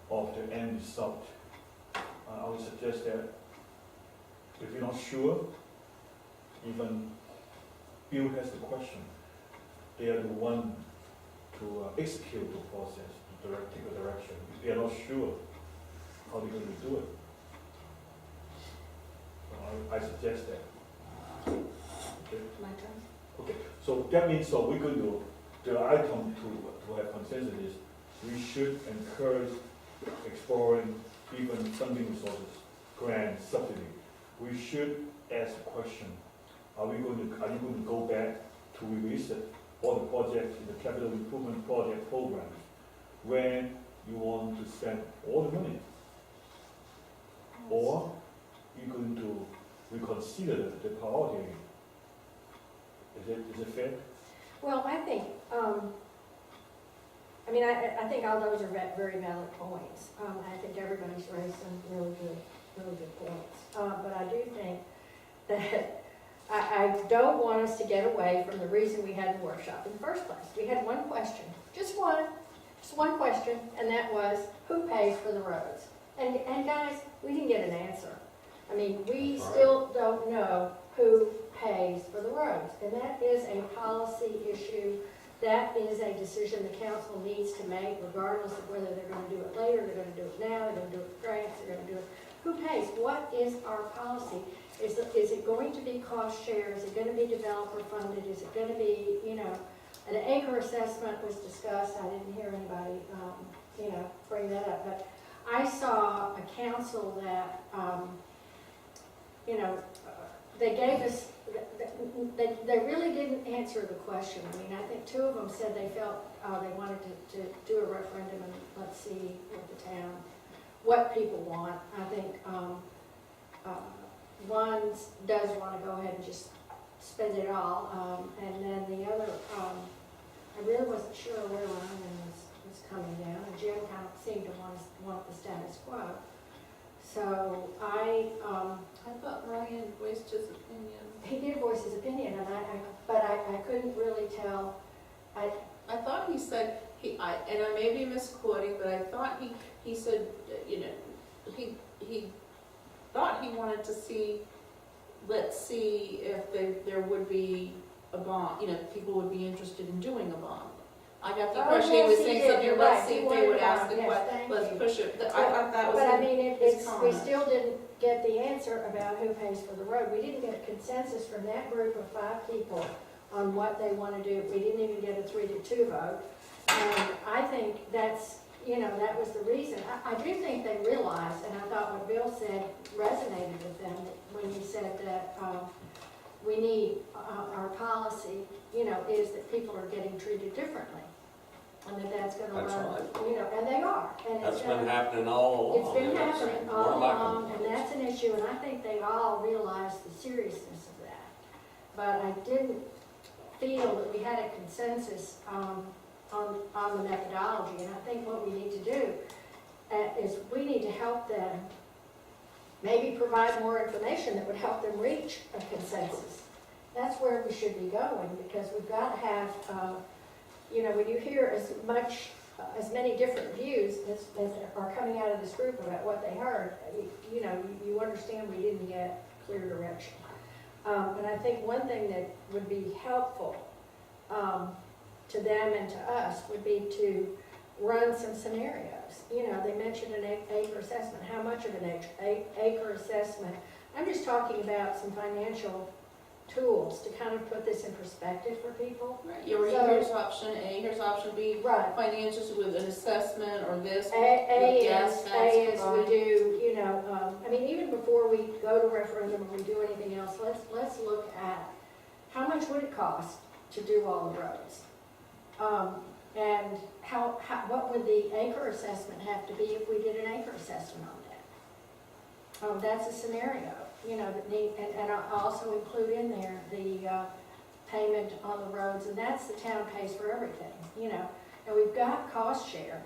of the end result. I would suggest that if you're not sure, even Bill has the question. They are the one to execute the process, to take the direction. If they are not sure how they're going to do it. So I suggest that. Okay. My turn. Okay. So that means we're going to, the item to have consensus is we should encourage exploring even funding resources, grant, subsidy. We should ask the question, are you going to go back to revisit all the projects in the capital improvement project programs when you want to spend all the money? Or you're going to reconsider the priority? Is it fair? Well, I think, I think all those are very valid points. I think everybody's raised some really good points. But I do think that I don't want us to get away from the reason we had the workshop in the first place. We had one question, just one question, and that was, who pays for the roads? And guys, we didn't get an answer. I mean, we still don't know who pays for the roads. And that is a policy issue. That is a decision the council needs to make regardless of whether they're going to do it later, they're going to do it now, they're going to do it with grants, they're going to do it. Who pays? What is our policy? Is it going to be cost share? Is it going to be developer funded? Is it going to be, an acre assessment was discussed. I didn't hear anybody, bring that up. But I saw a council that, they gave us, they really didn't answer the question. I mean, I think two of them said they felt they wanted to do a referendum and let's see what people want. I think one does want to go ahead and just spend it all, and then the other, I really wasn't sure where Ryan was coming down, and Jim kind of seemed to want the status quo. So I thought Ryan voiced his opinion. he did voice his opinion, and but I couldn't really tell. I thought he said, and I may be misquoting, but I thought he said, he thought he wanted to see, let's see if there would be a bond, people would be interested in doing a bond. I got the impression he yes, was he saying did. something, You're let's right. see He if they wanted would a ask bond. the Yes, question, thank let's you. push it. I thought that was But I mean, his we comment. still didn't get the answer about who pays for the road. We didn't get a consensus from that group of 5 people on what they want to do. We didn't even get a 3-2 vote. And I think that's, that was the reason. I do think they realized, and I thought what Bill said resonated with them, when he said that we need, our policy, is that people are getting treated differently. And that's gonna That's run, right. And they are. And That's it's been gonna, happening all along. it's been That's happening one all of my along, and complaints. that's an issue, and I think they all realize the seriousness of that. But I didn't feel that we had a consensus on the methodology, and I think what we need to do is we need to help them, maybe provide more information that would help them reach a consensus. That's where we should be going, because we've got to have, when you hear as many different views as are coming out of this group about what they heard, you understand we didn't get clear direction. And I think one thing that would be helpful to them and to us would be to run some scenarios. They mentioned an acre assessment. How much of an acre assessment? I'm just talking about some financial tools to kind of put this in perspective for people. Right, So- here's option A, here's option B, Right. financials with an assessment or this. A gas is tax we combined. do, even before we go to referendum or we do anything else, let's look at how much would it cost to do all the roads? And what would the acre assessment have to be if we did an acre assessment on that? That's a scenario, that and I also include in there the payment on the roads, and that's the town pays for everything, And we've got cost share,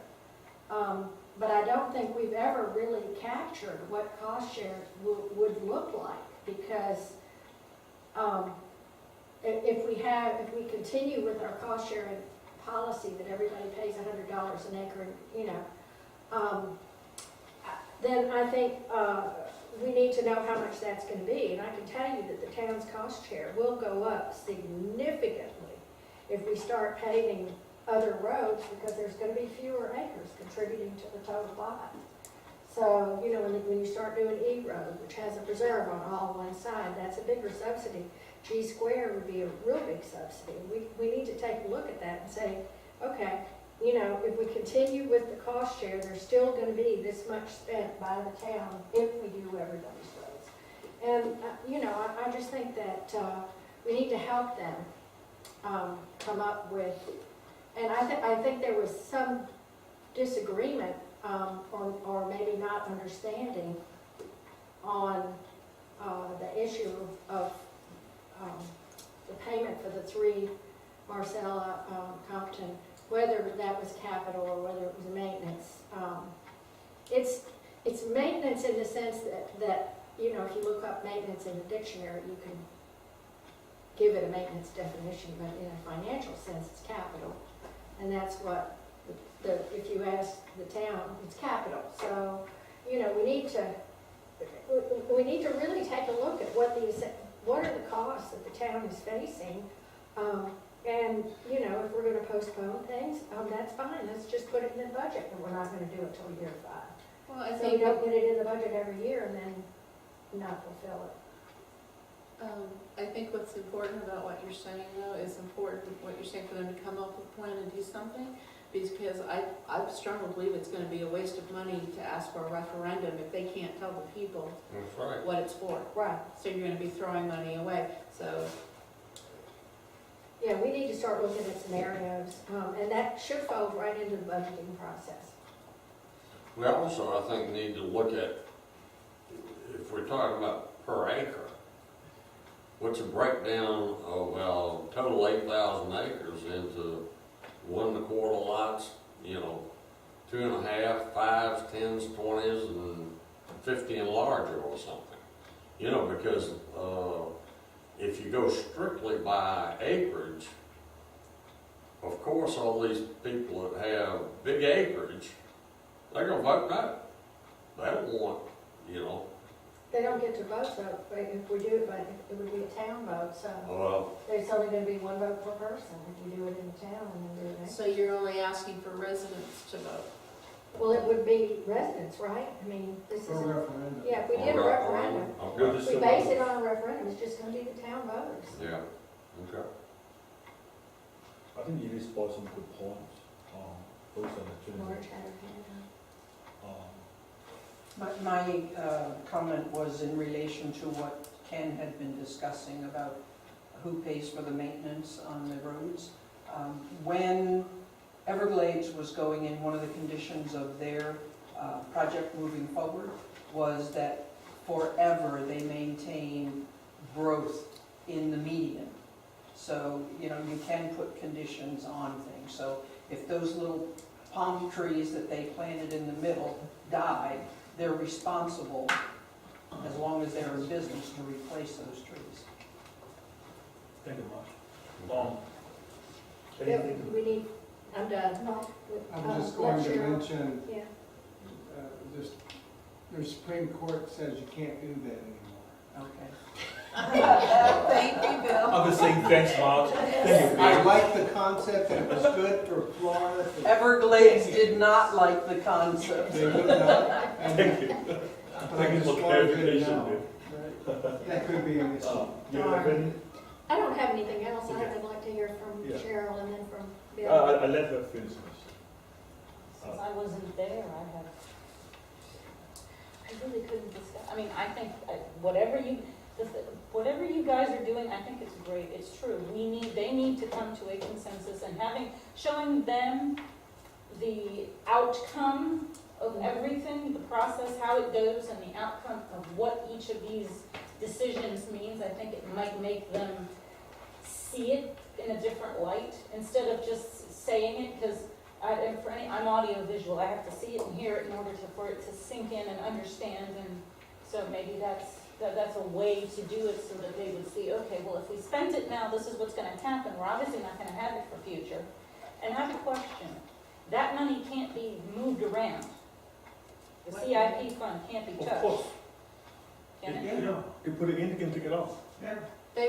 but I don't think we've ever really captured what cost share would look like, because if we continue with our cost sharing policy that everybody pays $100 an acre, then I think we need to know how much that's going to be. And I can tell you that the town's cost share will go up significantly if we start paving other roads, because there's going to be fewer acres contributing to the total lot. So, when you start doing E Road, which has a preserve on all one side, that's a bigger subsidy. G square would be a real big subsidy. We need to take a look at that and say, okay, if we continue with the cost share, there's still going to be this much spent by the town if we do everybody's roads. And, I just think that we need to help them come up with, and I think there was some disagreement or maybe not understanding on the issue of the payment for the 3 Marcella, Compton, whether that was capital or whether it was maintenance. It's maintenance in the sense that if you look up maintenance in the dictionary, you can give it a maintenance definition, but in a financial sense, it's capital. And that's what, if you ask the town, it's capital. So, we need to really take a look at what are the costs that the town is facing. And, if we're gonna postpone things, that's fine, let's just put it in the budget, and we're not gonna do it till year 5. Well, I So we think, don't get it in the budget every year and then not fulfill it. I think what's important about what you're saying, though, is important, what you're saying, for them to come up with a plan and do something, because I strongly believe it's gonna be a waste of money to ask for a referendum if they can't tell the people That's right. what it's for. Right. So you're gonna be throwing money away, so. Yeah, we need to start looking at scenarios, and that should fold right into the budgeting process. We also, I think, need to look at, if we're talking about per acre, what's a breakdown of, total 8,000 acres into 1 1/4 lots, 2 1/2, 5s, 10s, 20s, and 50 and larger or something. You know, because if you go strictly by acreage, of course, all these people that have big acreage, they're gonna vote no. They don't want, you know, They don't get to vote, so if we do it, but it would be a town vote, so well, there's only gonna be one vote per person if you do it in the town and then do it. So you're only asking for residents to vote? Well, it would be residents, right? I mean, this For is, a referendum. yeah, if we did a referendum, Okay, if we base it on a referendum, it's just gonna be the town voters. yeah, okay. I think it is brought some good points. Those are the Laura two. had her hand My comment was in relation to what Ken had been discussing about who pays for the maintenance on the roads. When Everglades was going in, one of the conditions of their project moving forward was that forever they maintain growth in the median. So, you know, you can put conditions on things. So if those little palm trees that they planted in the middle died, they're responsible, as long as they're in business, to replace those trees. Thank you much. out. Yep, Anything? we need, I'm done. I was just going to Cheryl. mention, Yeah, just, their Supreme Court says you can't do that anymore. Okay. Thank you, Bill. I was saying thanks, Mark. Thank you. I like the concept that it was good for Florida. Everglades did not like the concept. They would not. Thank you. But I Thank you just for wanted you to clarification. know. That could be an issue. You have any? I don't have anything else. Okay. I would like to hear from Yeah. Cheryl and then from Bill. I let her finish. Since I wasn't there, I really couldn't discuss, I mean, I think whatever you guys are doing, I think it's great, it's true. They need to come to a consensus and showing them the outcome of everything, the process, how it goes, and the outcome of what each of these decisions means. I think it might make them see it in a different light, instead of just saying it, because I'm audio visual, I have to see it and hear it in order for it to sink in and understand, and so maybe that's a way to do it, so that they would see, okay, well, if we spent it now, this is what's gonna happen, we're obviously not gonna have it for future. And I have a question, that money can't be moved around. The CIP fund can't be touched. Of course. Can it? Yeah, you put it in, you can take it off. They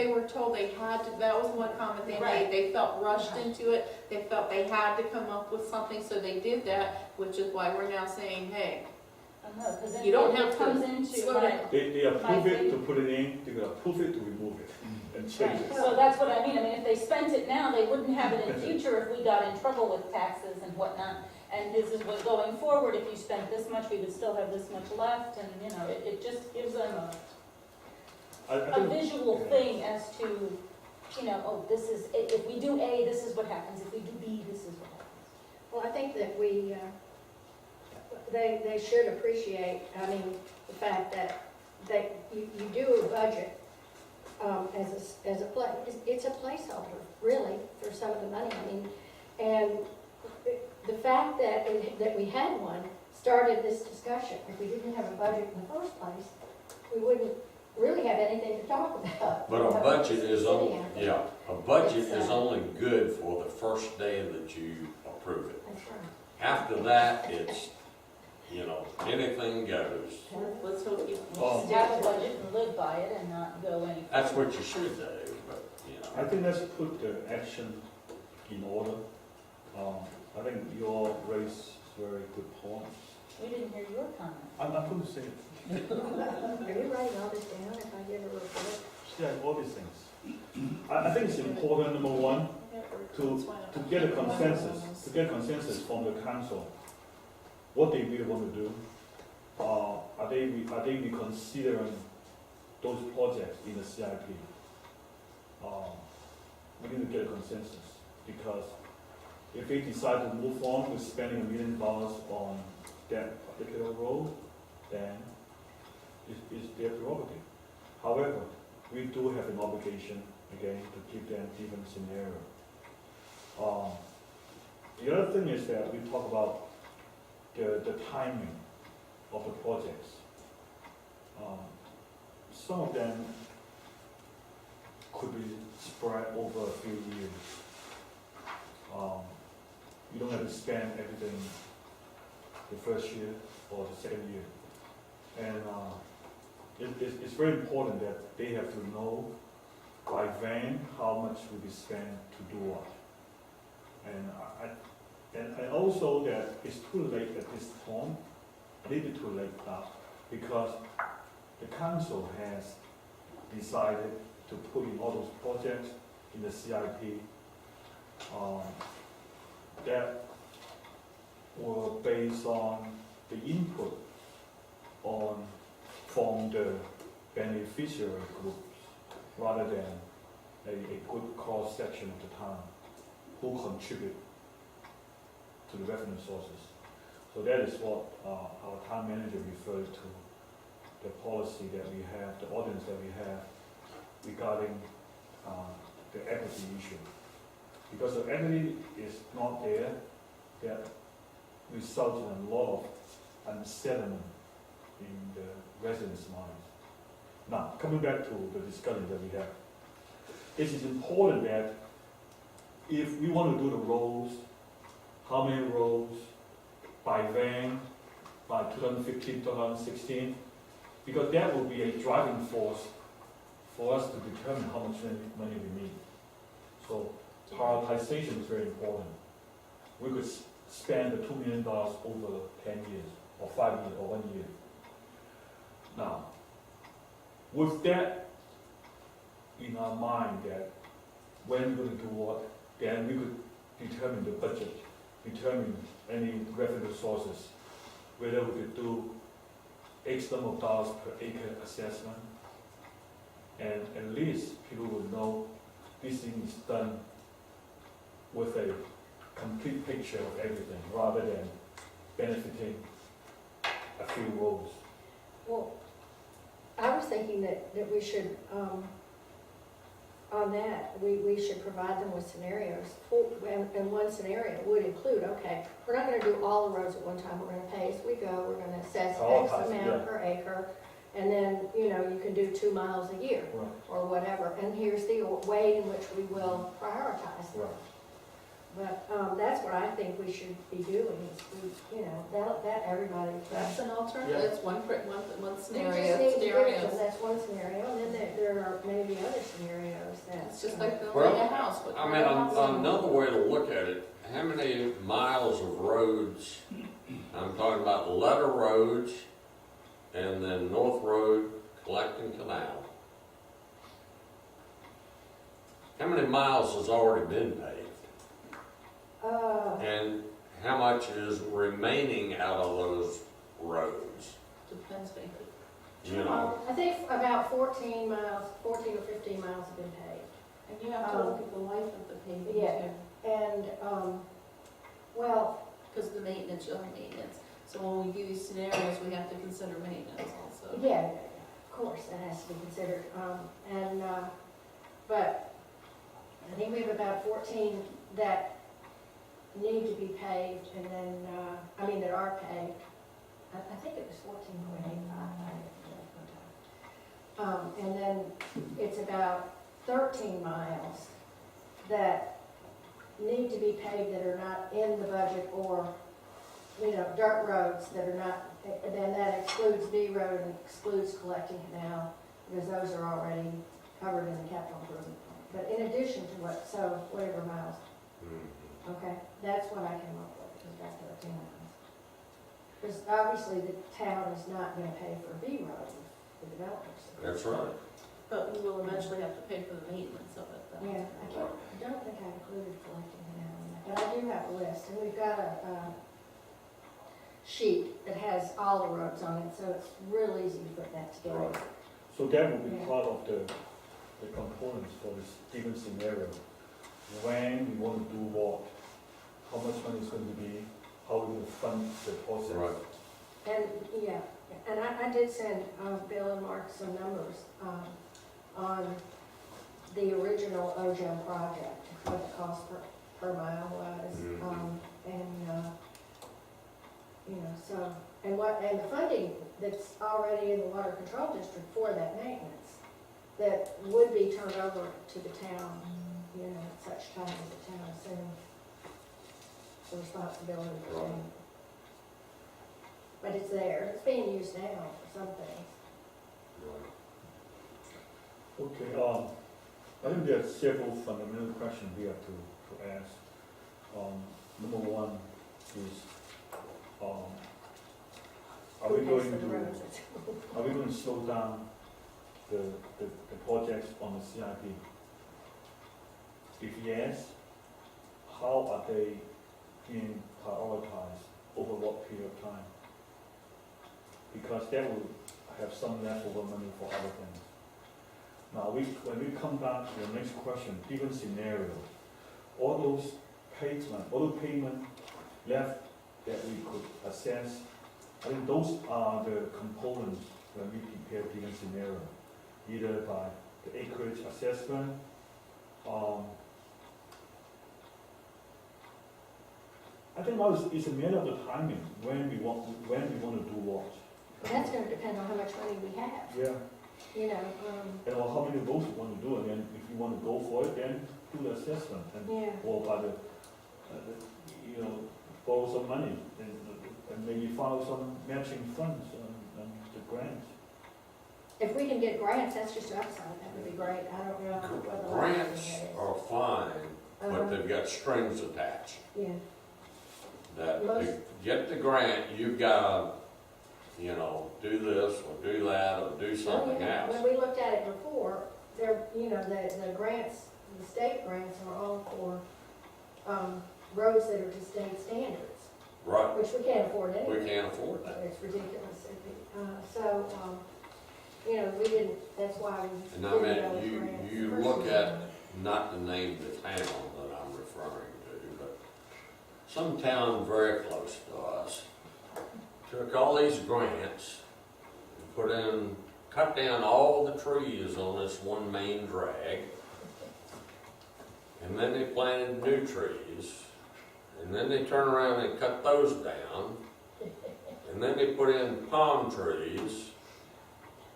were told they had to, that was one comment they Right. made, they felt rushed into it, they felt they had to come up with something, so they did that, which is why we're now saying, hey, I know, because then You don't it have to comes into slow my, down. They approve My it to thing- put it in, they will approve it to remove it and change right, it. so that's what I mean, if they spent it now, they wouldn't have it in future if we got in trouble with taxes and whatnot. And this is what going forward, if you spent this much, we would still have this much left, and, you know, it just gives them I a think- visual thing as to, you know, oh, this is, if we do A, this is what happens, if we do B, this is what happens. Well, I think that they should appreciate, I mean, the fact that you do a budget as a play, it's a placeholder, really, for some of the money, I mean, and the fact that we had one started this discussion. If we didn't have a budget in the first place, we wouldn't really have anything to talk about. But a budget is only, Sitting yeah, a budget It's, is only good for the first day that you approve it. That's right. After that, it's, you know, anything goes. let's hope you. Oh. Just have a budget and live by it and not go any. That's what you should do, but, you know. I think let's put the action in order. I think your raised very good points. We didn't hear your comment. I'm going to say it. Are you writing all this down if I give a report? Yeah, all these things. I think it's important, number one, to get a consensus from the council, what they really want to do. Are they reconsidering those projects in the CIP? We need to get a consensus, because if they decide to move on with spending $1 million on that particular road, then it's their prerogative. However, we do have an obligation, again, to give them different scenario. The other thing is that we talk about the timing. of the projects. Some of them could be spread over a few years. You don't have to spend everything the first year or the second year. And it's very important that they have to know by when how much will be spent to do what. And also that it's too late at this point, a little bit too late now, because the council has decided to put in all those projects in the CIP that were based on the input from the beneficiary groups, rather than a good cross-section of the town who contribute to the revenue sources. So that is what our town manager referred to, the policy that we have, the ordinance that we have regarding the equity issue. Because the equity is not there, that results in a lot of unsettlement in the residents' minds. Now, coming back to the discussion that we have, it is important that if we want to do the roads, how many roads, by when, by 2015, 2016, because that will be a driving force for us to determine how much money we need. So prioritization is very important. We could spend the $2 million over 10 years, or 5 years, or 1 year. Now, with that in our mind, that when we're going to do what, then we could determine the budget, determine any revenue sources, whether we could do X number of dollars per acre assessment, and at least people will know this thing is done with a complete picture of everything, rather than benefiting a few roads. Well, I was thinking that we should, on that, we should provide them with scenarios. And one scenario would include, okay, we're not gonna do all the roads at one time, we're gonna pay as we go, we're gonna assess X amount per acre, and then, you know, you can do 2 miles a year, Right. or whatever, and here's the way in which we will prioritize them. Right. But, that's what I think we should be doing, is we, you know, that everybody. That's an alternative, that's one We scenario, just need to give them, scenarios. that's one scenario, and then there are maybe other scenarios that. It's just like Well, building a house. I mean, another way to look at it, how many miles of roads, I'm talking about letter roads, and then North Road, Collecting Canal. How many miles has already been paved? And how much is remaining out of those roads? Depends, maybe. You know, I think about 14 or 15 miles have been paved. And you have to look at the life of the paving Yeah. too. And, well, Because the maintenance, you'll have maintenance. So when we do these scenarios, we have to consider maintenance also. yeah, of course, that has to be considered. But I think we have about 14 that need to be paved, and then, that are paved. I think it was 14.85. And then it's about 13 miles that need to be paved that are not in the budget, or, you know, dirt roads that are not, and then that excludes B Road and excludes Collecting Canal, because those are already covered in the capital improvement plan. But in addition to whatever miles, okay, that's what I came up with, is about 13 miles. Because obviously the town is not gonna pay for B Road, the developers. that's right. But we will eventually have to pay for the maintenance of it though. Yeah, I don't think I included Collecting Canal in that, but I do have a list, and we've got a sheet that has all the roads on it, so it's real easy to put that together. Right. So that will be Yeah. part of the components for this given scenario. When we want to do what, how much money is going to be, how we will fund the process. Right. And, yeah, and I did send Bill and Mark some numbers on the original OGEM project, what the cost per mile was. Mhm. And, you know, So, and the funding that's already in the water control district for that maintenance, that would be turned over to the town, at such time as the town assumes the responsibility for Right. it. But it's there, it's being used now for some things. Okay, I think there are several fundamental questions we have to ask. Number one is, are we Who pays going for the to, roads? are we going to slow down the projects on the CIP? If yes, how are they being prioritized over what period of time? Because that will have some leftover money for other things. Now, when we come back to the next question, given scenario, all those payment left that we could assess, I think those are the components when we prepare given scenario, either by the acreage assessment, I think now it's a matter of the timing, when we want to do what. That's gonna depend on how much money we have, Yeah. And or how many votes you want to do, and then if you want to go for it, then do the assessment, and yeah. or by borrow some money, and maybe follow some matching funds and the grants. If we can get grants, that's just upside, that would be great, I don't know what the Grants likelihood is. are fine, but they've got strings attached. Yeah, That to get the grant, you've got to, do this or do that or do something else. when we looked at it before, the grants, the state grants are all for, roads that are to state standards, Right, which we can't afford we anyway. can't afford that. It's ridiculous. We didn't, that's why we And I didn't mean, go with grants you versus, look at, not to name the town that I'm referring to, but some town very close to us took all these grants and cut down all the trees on this one main drag, and then they planted new trees, and then they turn around and cut those down, and then they put in palm trees,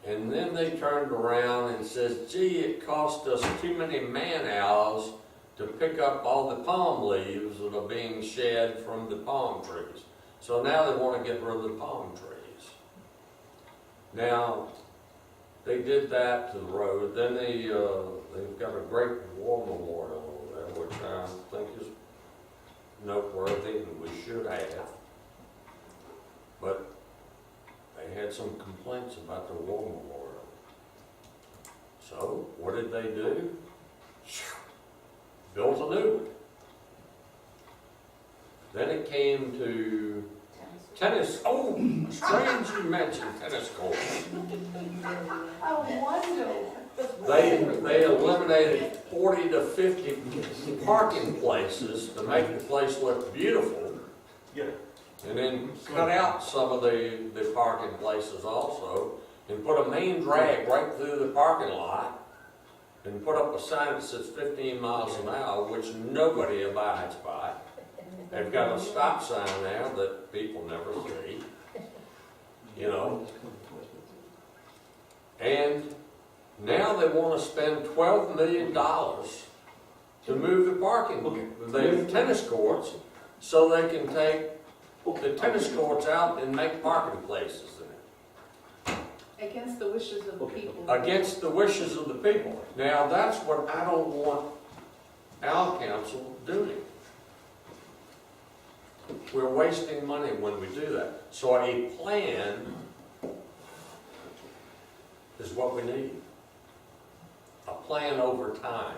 and then they turned around and says, gee, it cost us too many man-hours to pick up all the palm leaves that are being shed from the palm trees. So now they want to get rid of the palm trees. Now, they did that to the road. Then they've got a great war memorial over there, which I think is noteworthy and we should have. But they had some complaints about the war memorial. So, what did they do? Built a new one. Then it came to tennis. Oh, strange you mentioned tennis courts. Oh, wonderful. They eliminated 40 to 50 parking places to make the place look beautiful. Yeah. And then cut out some of the parking places also, and put a main drag right through the parking lot, and put up a sign that says 15 miles an hour, which nobody abides by. They've got a stop sign there that people never see, And now they want to spend $12 million to move the tennis courts, so they can take the tennis courts out and make parking places in it. Against the wishes of the people. Against the wishes of the people. Now, that's what I don't want our council doing. We're wasting money when we do that. So a plan is what we need. A plan over time.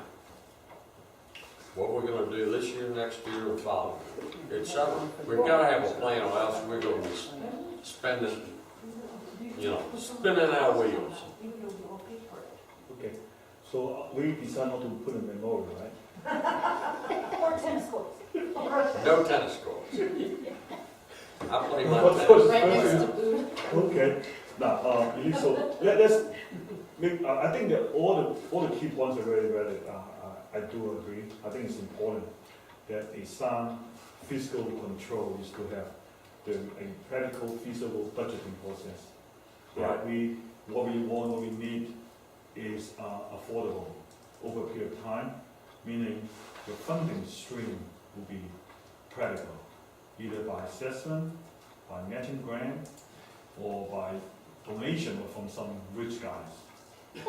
What we're going to do this year, next year, or following, etc. We've got to have a plan, or else we're going to be spending, spinning our wheels. Okay, so we decide not to put a memorial, right? Or tennis courts. No tennis courts. I play my tennis. Right next to Buddha. Okay, now, so let's make, I think that all the key points are very valid. I do agree. I think it's important that a sound fiscal control is to have a practical, feasible budgeting process. Right. What we want, what we need is affordable over a period of time, meaning the funding stream will be practical, either by assessment, by matching grant, or by donation from some rich guys. I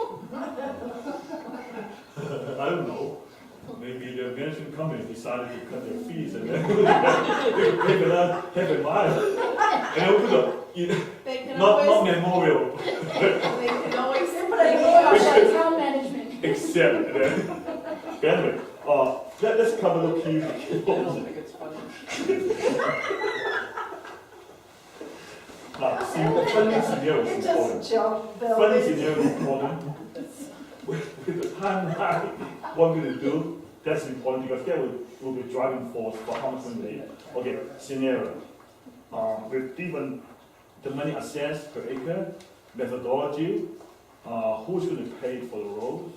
don't know. Maybe the management company decided to cut their fees and then they could pay for that half a mile. And they'll put They can not always, memorial, they can always. Town management. except that. Anyway, let's cover the key. I don't think it's funny. See, the funding scenario is It's important. just a joke, Bill. Funding scenario is important. With the timeline, what we're going to do, that's important because that will be driving force for how much money. Okay, scenario. With different, the money assessed per acre, methodology, who's going to pay for the roads?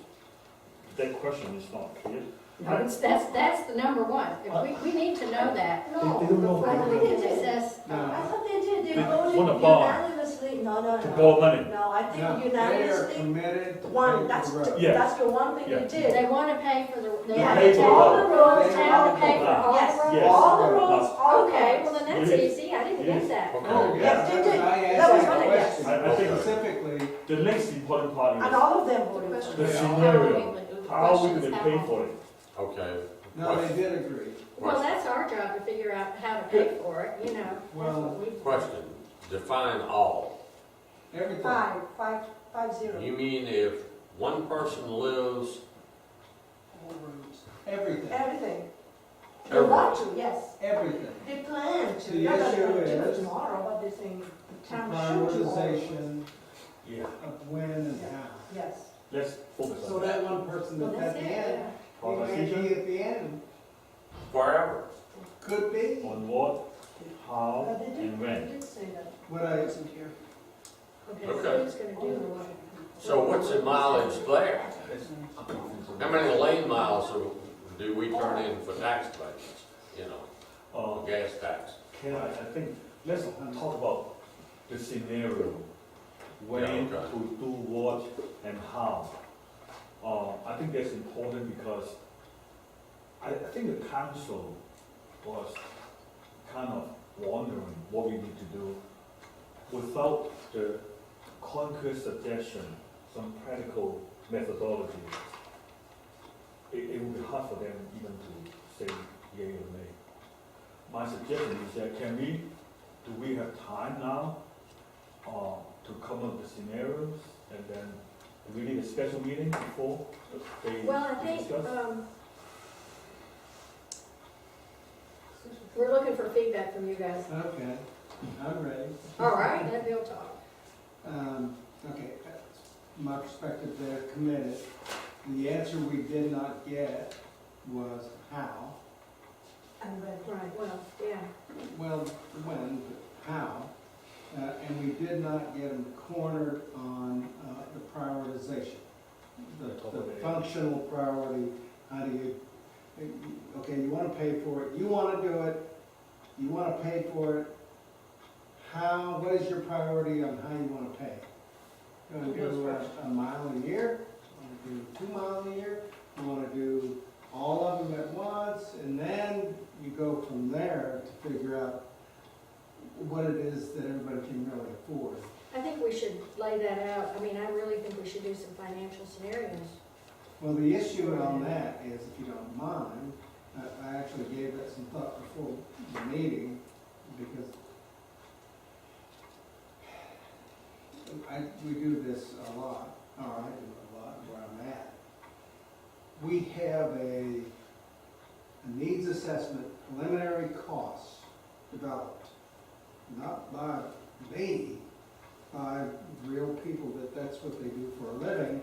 That question is not clear. No, that's the number one. If we need to know that. They don't know. Before we can assess. I thought they did, they They voted want to borrow. unanimously, no. To borrow money. No, I No, think they are unanimously, committed to one, pay that's, for the road. Yeah. that's the one thing Yeah. they did. They want to pay for the, they Yeah, want pay to for take all the the roads, road. town to pay for all the Yes, roads. Yes. all the roads, all the Okay, roads. well then that's Yes. easy. I didn't Yes. get that. Okay. Oh, Yes, yes, they did. I That asked was that one of question. I think Specifically, the next important part And is all of them voted. the for it. scenario. How are we going to pay for it? Okay. no, they did agree. Well, that's our job to figure out how to pay for it, you know. That's Well, what we- Question, define all. Everything. 5-0. You mean if one person lives, All roads. Everything, Everything. They want to, yes. everything. They plan to. The They're not issue gonna do it is tomorrow, but they think the town should do all of it. Prioritization Yeah. of when and how. Yes. Let's focus So on that. that one person Well, that's that's at it, the end, yeah. he may be at the end, wherever. could be. On what, how, They did, and they when. did say that. What I, Wasn't here. Okay, so Okay. who's gonna do the what? So what's the mileage there? How many lane miles do we turn in for tax payments, you know, Uh, gas tax? Ken, I think, let's talk about the scenario, when Yeah, okay. to do what and how. I think that's important because I think the council was kind of wondering what we need to do without the concrete suggestion, some practical methodology. It would be hard for them even to say yea or nay. My suggestion is that do we have time now to come up with scenarios and then we need a special meeting before they Well, I think, discuss? we're looking for feedback from you guys. okay, I'm ready. All right, let Bill talk. Okay, my perspective, they're committed. The answer we did not get was how. And then, Right, well, yeah. Well, when, but how? And we did not get them cornered on the prioritization. The functional priority, how do you, okay, you want to pay for it, you want to do it, you want to pay for it. How, what is your priority on how you want to pay? You want to do a mile a year? You want to do 2 miles a year? You want to do all of them at once? And then you go from there to figure out what it is that everybody can really afford. I think we should lay that out. I mean, I really think we should do some financial scenarios. Well, the issue on that is, if you don't mind, I actually gave that some thought before the meeting, because we do this a lot, or I do it a lot where I'm at. We have a needs assessment, preliminary costs developed, not by me, by real people that's what they do for a living.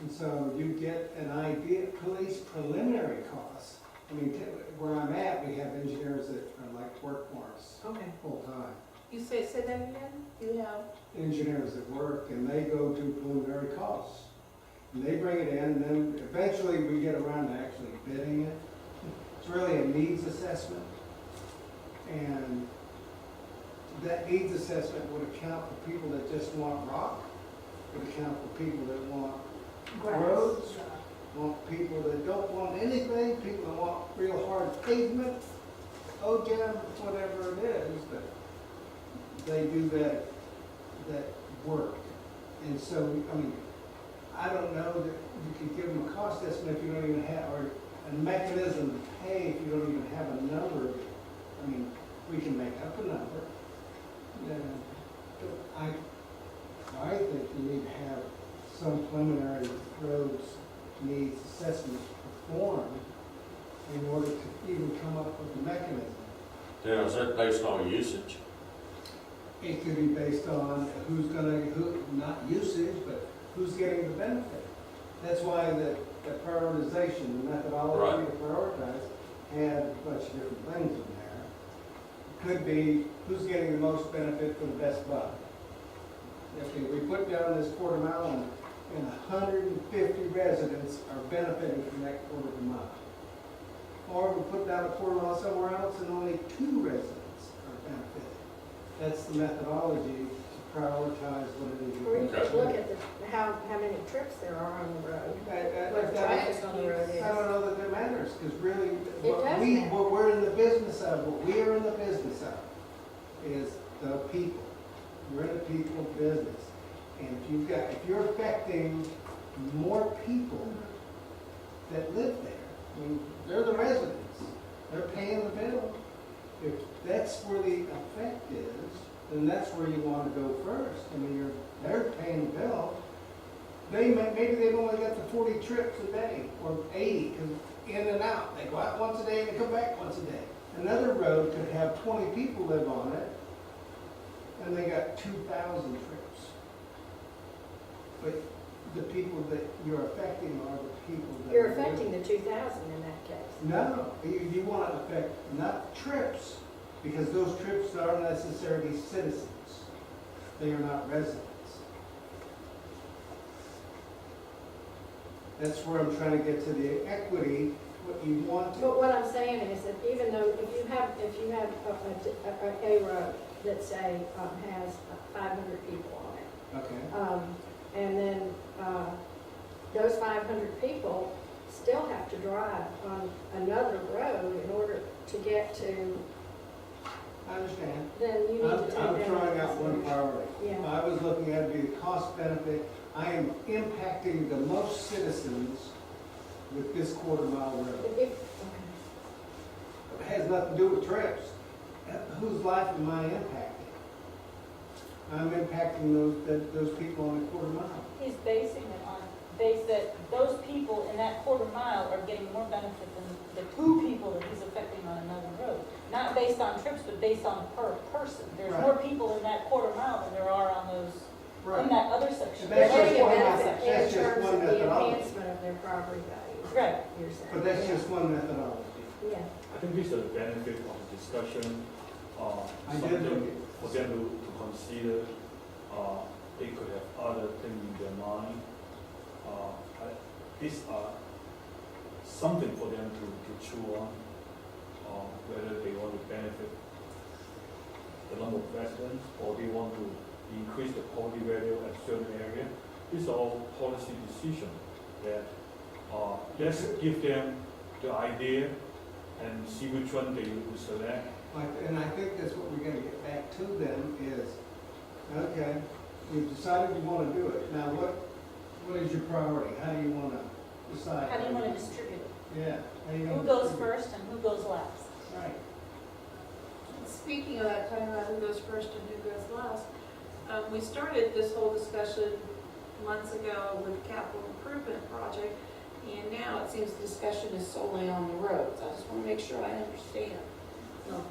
And so you get an idea, police preliminary costs. I mean, where I'm at, we have engineers that are like work for us Okay. full-time. You say that again? You have, Engineers that work, and they go do preliminary costs. And they bring it in, and then eventually we get around to actually bidding it. It's really a needs assessment. And that needs assessment would account for people that just want rock, would account for people that want roads, want people that don't want anything, people that want real hard pavement, OJAM, whatever it is, but they do that work. And so, I mean, I don't know that you can give them a cost estimate if you don't even have, or a mechanism to pay if you don't even have a number. I mean, we can make up a number. I think you need to have some preliminary roads needs assessment performed in order to even come up with a mechanism. Now, is that based on usage? It could be based on not usage, but who's getting the benefit. That's why the prioritization, the methodology to prioritize had a bunch of different things in there. Could be who's getting the most benefit for the best buck. Okay, we put down this quarter mile and 150 residents are benefiting from that quarter of a mile. Or we put down a quarter mile somewhere else and only 2 residents are benefiting. That's the methodology to prioritize what it is. Or you could look at how many trips there are on the road, what the traffic on the road is. I don't know that matters, because really, It does matter. what we're in the business of, what we are in the business of, is the people. We're in the people business. And if you're affecting more people that live there, I mean, they're the residents, they're paying the bill. If that's where the effect is, then that's where you want to go first. I mean, they're paying the bill. Maybe they've only got the 40 trips a day, or 80, because in and out. They go out once a day and they come back once a day. Another road could have 20 people live on it, and they got 2,000 trips. But the people that you're affecting are the people that You're are affecting the 2,000 in that case. No, you want to affect not trips, because those trips aren't necessarily citizens. They are not residents. That's where I'm trying to get to the equity, what you want to. But what I'm saying is that even though if you have a road that say has 500 people on it, Okay. and then those 500 people still have to drive on another road in order to get to, I understand. then you need to take that. I'm throwing out one priority. Yeah. I was looking at the cost benefit. I am impacting the most citizens with this quarter mile road. If, It has nothing to do with trips. Whose life am I impacting? I'm impacting those people on the quarter mile. He's basing it on, that those people in that quarter mile are getting more benefit than the 2 people that he's affecting on another road. Not based on trips, but based on per person. There's Right. more people in that quarter mile than there are on those, in that other section. they're That's getting just a one benefit method. in That's just terms one of the methodology. enhancement of their property values. Right. You're saying. But that's Yeah. just one methodology. Yeah. I think this is the benefit of the discussion, I did look something at- for them to consider. They could have other things in their mind. These are something for them to chew on, whether they want to benefit the number of residents or they want to increase the property value at certain area. These are all policy decisions that let's give them the idea and see which one they will select. And I think that's what we're gonna get back to them is, okay, you've decided you wanna do it. Now, what is your priority? How do you wanna decide? How do you want to distribute it? Yeah. How do you Who wanna goes distribute first and who goes last? it? Right. Speaking of that, talking about who goes first and who goes last, we started this whole discussion months ago with the capital improvement project, and now it seems the discussion is solely on the roads. I just want to make sure I understand.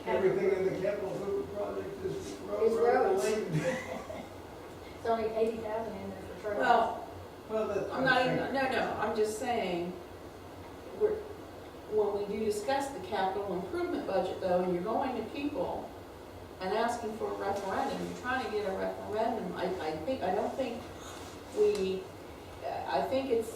Everything in the capital improvement project is Is road roads. related. It's only 80,000 in there for trails. Well, That's. I'm not even, no, I'm just saying, when we do discuss the capital improvement budget though, and you're going to people and asking for a referendum, you're trying to get a referendum, I think it's,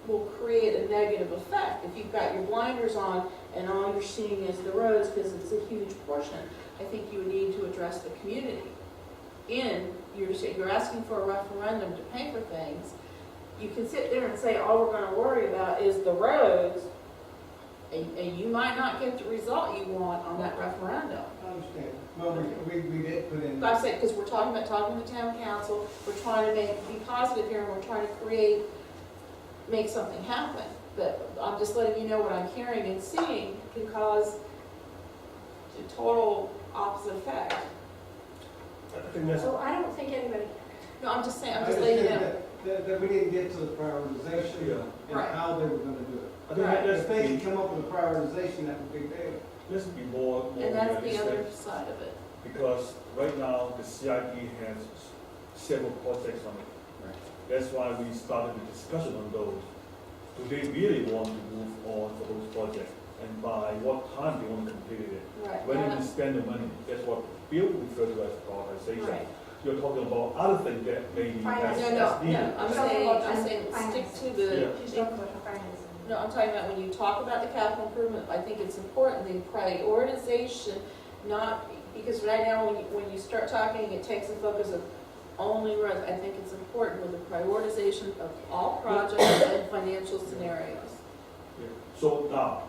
will create a negative effect. If you've got your blinders on and all you're seeing is the roads, because it's a huge portion. I think you need to address the community. You're asking for a referendum to pay for things. You can sit there and say, all we're gonna worry about is the roads, and you might not get the result you want on that referendum. I understand. Well, we did put in. But I said, because we're talking about talking to town council, we're trying to be positive here, and we're trying to make something happen. But I'm just letting you know what I'm hearing and seeing can cause a total opposite effect. I think that's, So I don't think anybody, No, I'm just saying, I'm I just just letting you think know. that we didn't get to the prioritization yeah. and Right. how they were gonna do it. I think Right. If they let's could be, come up with a prioritization, that would be big. let's be more And that's the realistic, other side of it. because right now, the CIP has several projects on it. Right. That's why we started the discussion on those. Do they really want to move on for those projects? And by what time they want to complete it? Right. When they spend the money? That's what Bill referred to as prioritization. Right. You're talking about other things that maybe Finance. as No, needed. I'm saying stick to the, Yeah. She's talking about the financing. no, I'm talking about when you talk about the capital improvement, I think it's important, the prioritization, not, because right now, when you start talking, it takes the focus of only roads. I think it's important with the prioritization of all projects and financial scenarios. Yeah. So now,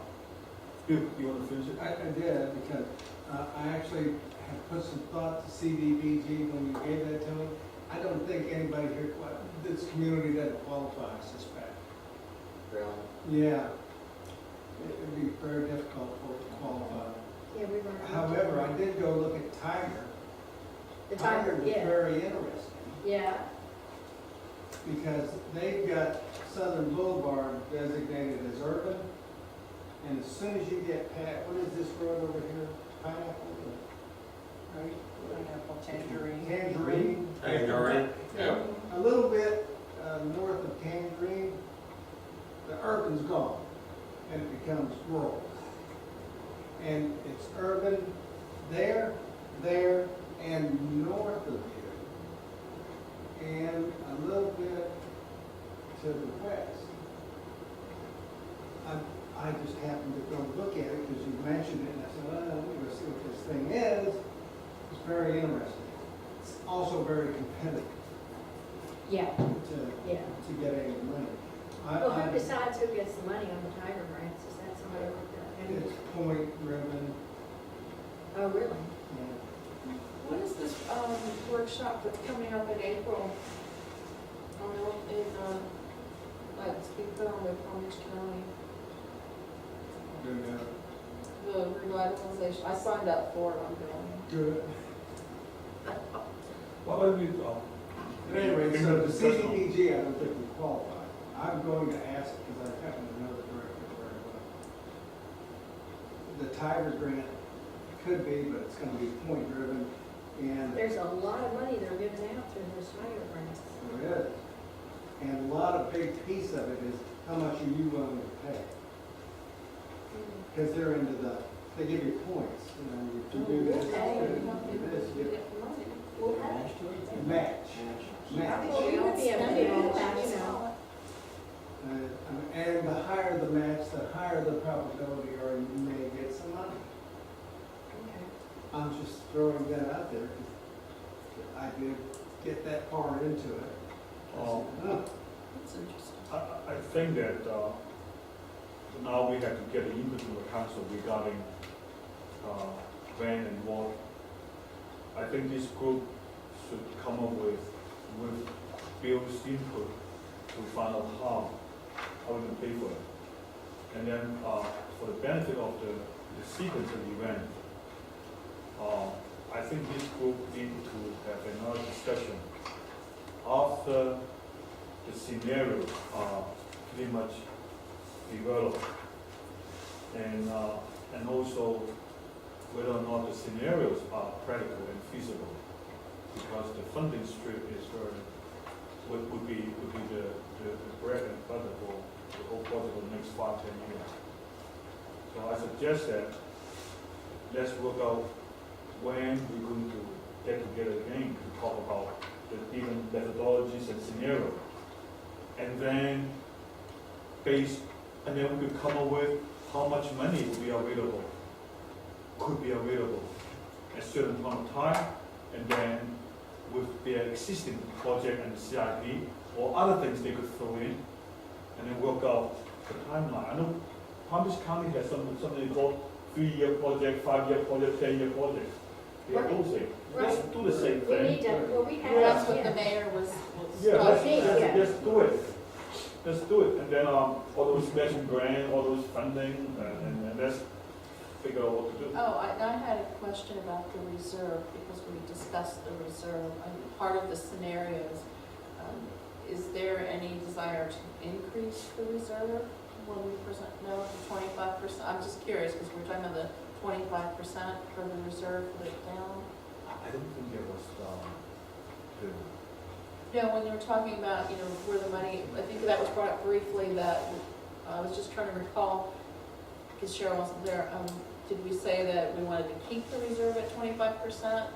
Bill, you want to finish it? I did, because I actually have put some thought to CDBG when you gave that to me. I don't think anybody here, this community doesn't qualify, I suspect. Really? Yeah. It'd be very difficult for it to qualify. yeah, we weren't. However, I did go look at Tiger. The Tiger, was yeah, very interesting, yeah, because they've got Southern Boulevard designated as urban. And as soon as you get past, what is this road over here? Pineapple? Right? Pineapple, tangerine. Tangerine. Tangerine, yeah. A little bit north of Tangerine, the urban's gone, and it becomes rural. And it's urban there, and north of you, and a little bit to the west. I just happened to go look at it because you mentioned it, and I said, well, let me go see what this thing is. It's very interesting. It's also very competitive yeah, to yeah. get any money. Well, who decides who gets the money on the Tiger grants? Is that somebody like that? It's point driven. Oh, really? What is this, workshop that's coming up in April? Let's be put on with Palm Beach County, the revitalization. I signed up for it, I'm going. Good. What are we, At any rate, so the CDBG, I don't think we qualify. I'm going to ask because I happen to know the director very well. The Tiger grant could be, but it's going to be point driven, and There's a lot of money they're giving out through those Tiger grants. there is. And a lot of big piece of it is how much are you willing to pay? Because they're into they give you points, you know, you can do this, do this, you We'll have, match. well, we would be able to do all that, you know. And the higher the match, the higher the probability, or you may get some money. Okay. I'm just throwing that out there, 'cause I did get that far into it. Oh. That's interesting. I think that now we have to get the input from the council regarding when and what. I think this group should come up with Bill's input to find out how we can pay for it. And then for the benefit of the sequence of the event, I think this group need to have another discussion after the scenarios are pretty much developed, and also whether or not the scenarios are practical and feasible, because the funding stream is would be the bread and butter for the whole project for the next 5-10 years. So I suggest that let's work out when we're going to get together again to talk about the different methodologies and scenarios. And then we could come up with how much money will be available, could be available at a certain point of time, and then with their existing project and CIP or other things they could throw in, and then work out the timeline. I know Palm Beach County has something called 3-year project, 5-year project, 10-year project. They have those things. Let's do the same We thing. need to, well, we have. That's what yeah. the mayor was. Yeah, Yeah. let's do it. Let's do it. And then all those matching grant, all those funding, and let's figure out what to do. Oh, I had a question about the reserve, because we discussed the reserve. Part of the scenarios, is there any desire to increase the reserve when we present, no, to 25%? I'm just curious, because we're talking about the 25% for the reserve for the town. I don't think there was the No, when you were talking about, where the money, I think that was brought up briefly, that, I was just trying to recall, because Cheryl wasn't there, did we say that we wanted to keep the reserve at 25%?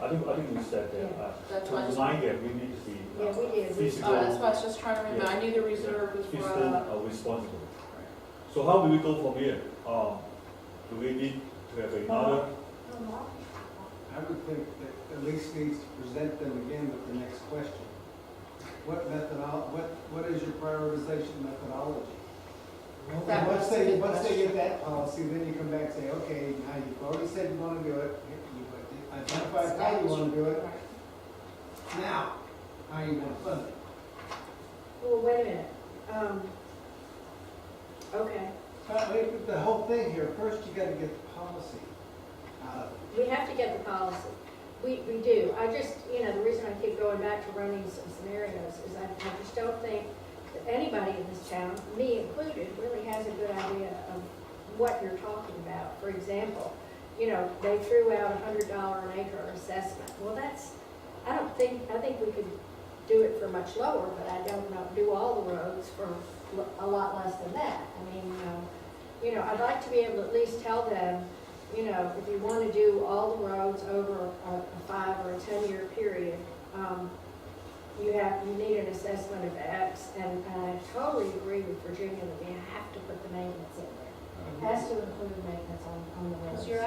I Okay. think we said that. That's To why I just, remind that we need to be Yeah, we did. feasible, that's why I was just trying to remember, I knew the reserve was brought up. fiscal, responsible. So how do we go from here? Do we need to have another? I would think that at least needs to present them again with the next question. What is your prioritization methodology? That Once was a good they question. get that policy, then you come back and say, okay, now you've already said you want to do it, you've identified how you want to do it, now, how you want to fund it. Well, wait a minute. Okay, The whole thing here, first you gotta get the policy out of it. we have to get the policy. We do. I just, the reason I keep going back to running some scenarios is I just don't think that anybody in this town, me included, really has a good idea of what you're talking about. For example, they threw out $100 an acre assessment. Well, I think we could do it for much lower, but I don't know, do all the roads for a lot less than that. I mean, I'd like to be able to at least tell them, if you want to do all the roads over a 5 or a 10-year period, you need an assessment of X, and I totally agree with Virginia that we have to put the maintenance in there. It has to include maintenance on the roads. So you're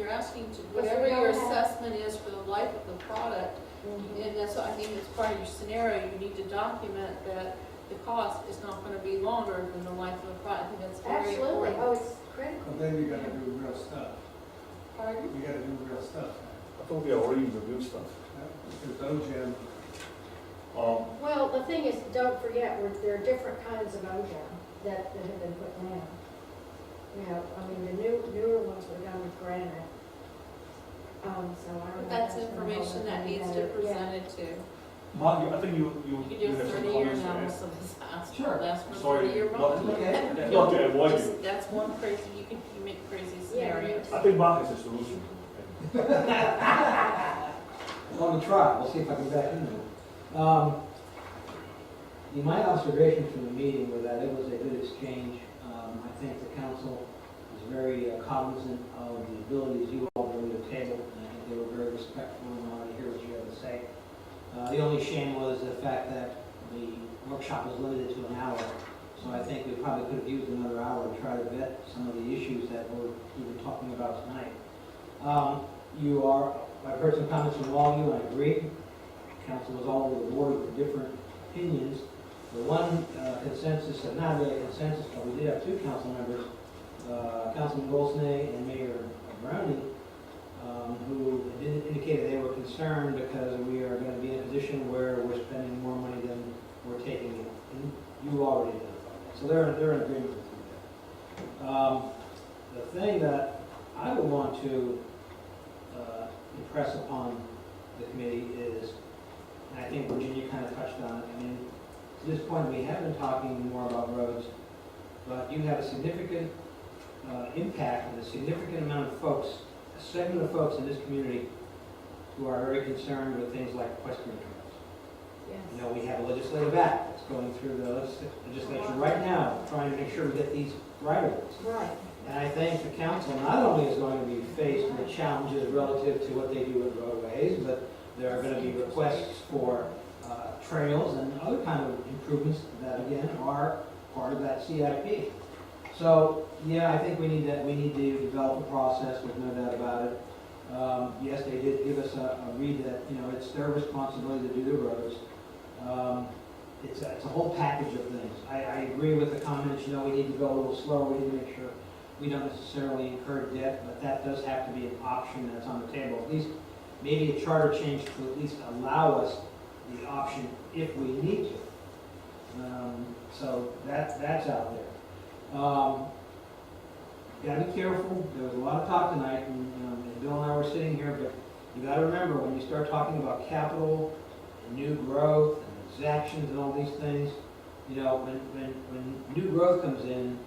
asking to, Yes, whatever we your don't have- assessment is for the life of the product, Mhm. and that's, I think, as part of your scenario, you need to document that the cost is not gonna be longer than the life of the product. I think that's very Absolutely, important. oh, it's critical. But then you gotta do real stuff. Pardon? You gotta do real stuff. I thought we already reviewed stuff. Because OGM, Well, the thing is, don't forget, there are different kinds of OGM that have been put down. The newer ones were done with granite. So I don't know. if That's gonna hold information up that any needs to better. be presented to. Mark, I think you You could do a have some 30-year comments to add. analysis of this house. Sure. That's one Sorry, 30-year not bond. Okay. not to avoid Just- you. That's one crazy, you make crazy Yeah, scenarios. I think Mark has a solution. On the try, we'll see if I can back into it. My observation from the meeting was that it was a good exchange. I think the council was very cognizant of the abilities you all bring to the table, and I think they were very respectful and wanted to hear what you had to say. The only shame was the fact that the workshop was limited to an hour, so I think we probably could have used another hour to try to vet some of the issues that we were talking about tonight. I've heard some comments from all of you, I agree. Council was all over the board with different opinions. The one consensus, not really a consensus, but we did have two council members, Councilman Goldsney and Mayor Browning, who indicated they were concerned because we are going to be in a position where we're spending more money than we're taking in. And you already identified that. So they're in agreement with you there. The thing that I would want to impress upon the committee is, and I think Virginia kind of touched on it, to this point, we have been talking more about roads, but you have a significant impact and a significant amount of folks, a segment of folks in this community who are very concerned with things like equestrian trails. Yes. We have a legislative act that's going through the legislature right now, trying to make sure we get these right of ways. Right. And I think the council not only is going to be faced with challenges relative to what they do with roadways, but there are going to be requests for trails and other kind of improvements that, again, are part of that CIP. So, yeah, I think we need to develop a process, there's no doubt about it. Yes, they did give us a read that, you know, it's their responsibility to do the roads. It's a whole package of things. I agree with the comments, you know, we need to go a little slower, we need to make sure we don't necessarily incur debt, but that does have to be an option that's on the table. At least, maybe a charter change to at least allow us the option if we need to. So that's out there. Gotta be careful, there was a lot of talk tonight, and Bill and I were sitting here, but you gotta remember, when you start talking about capital, and new growth, and exactions and all these things, you know, when new growth comes in,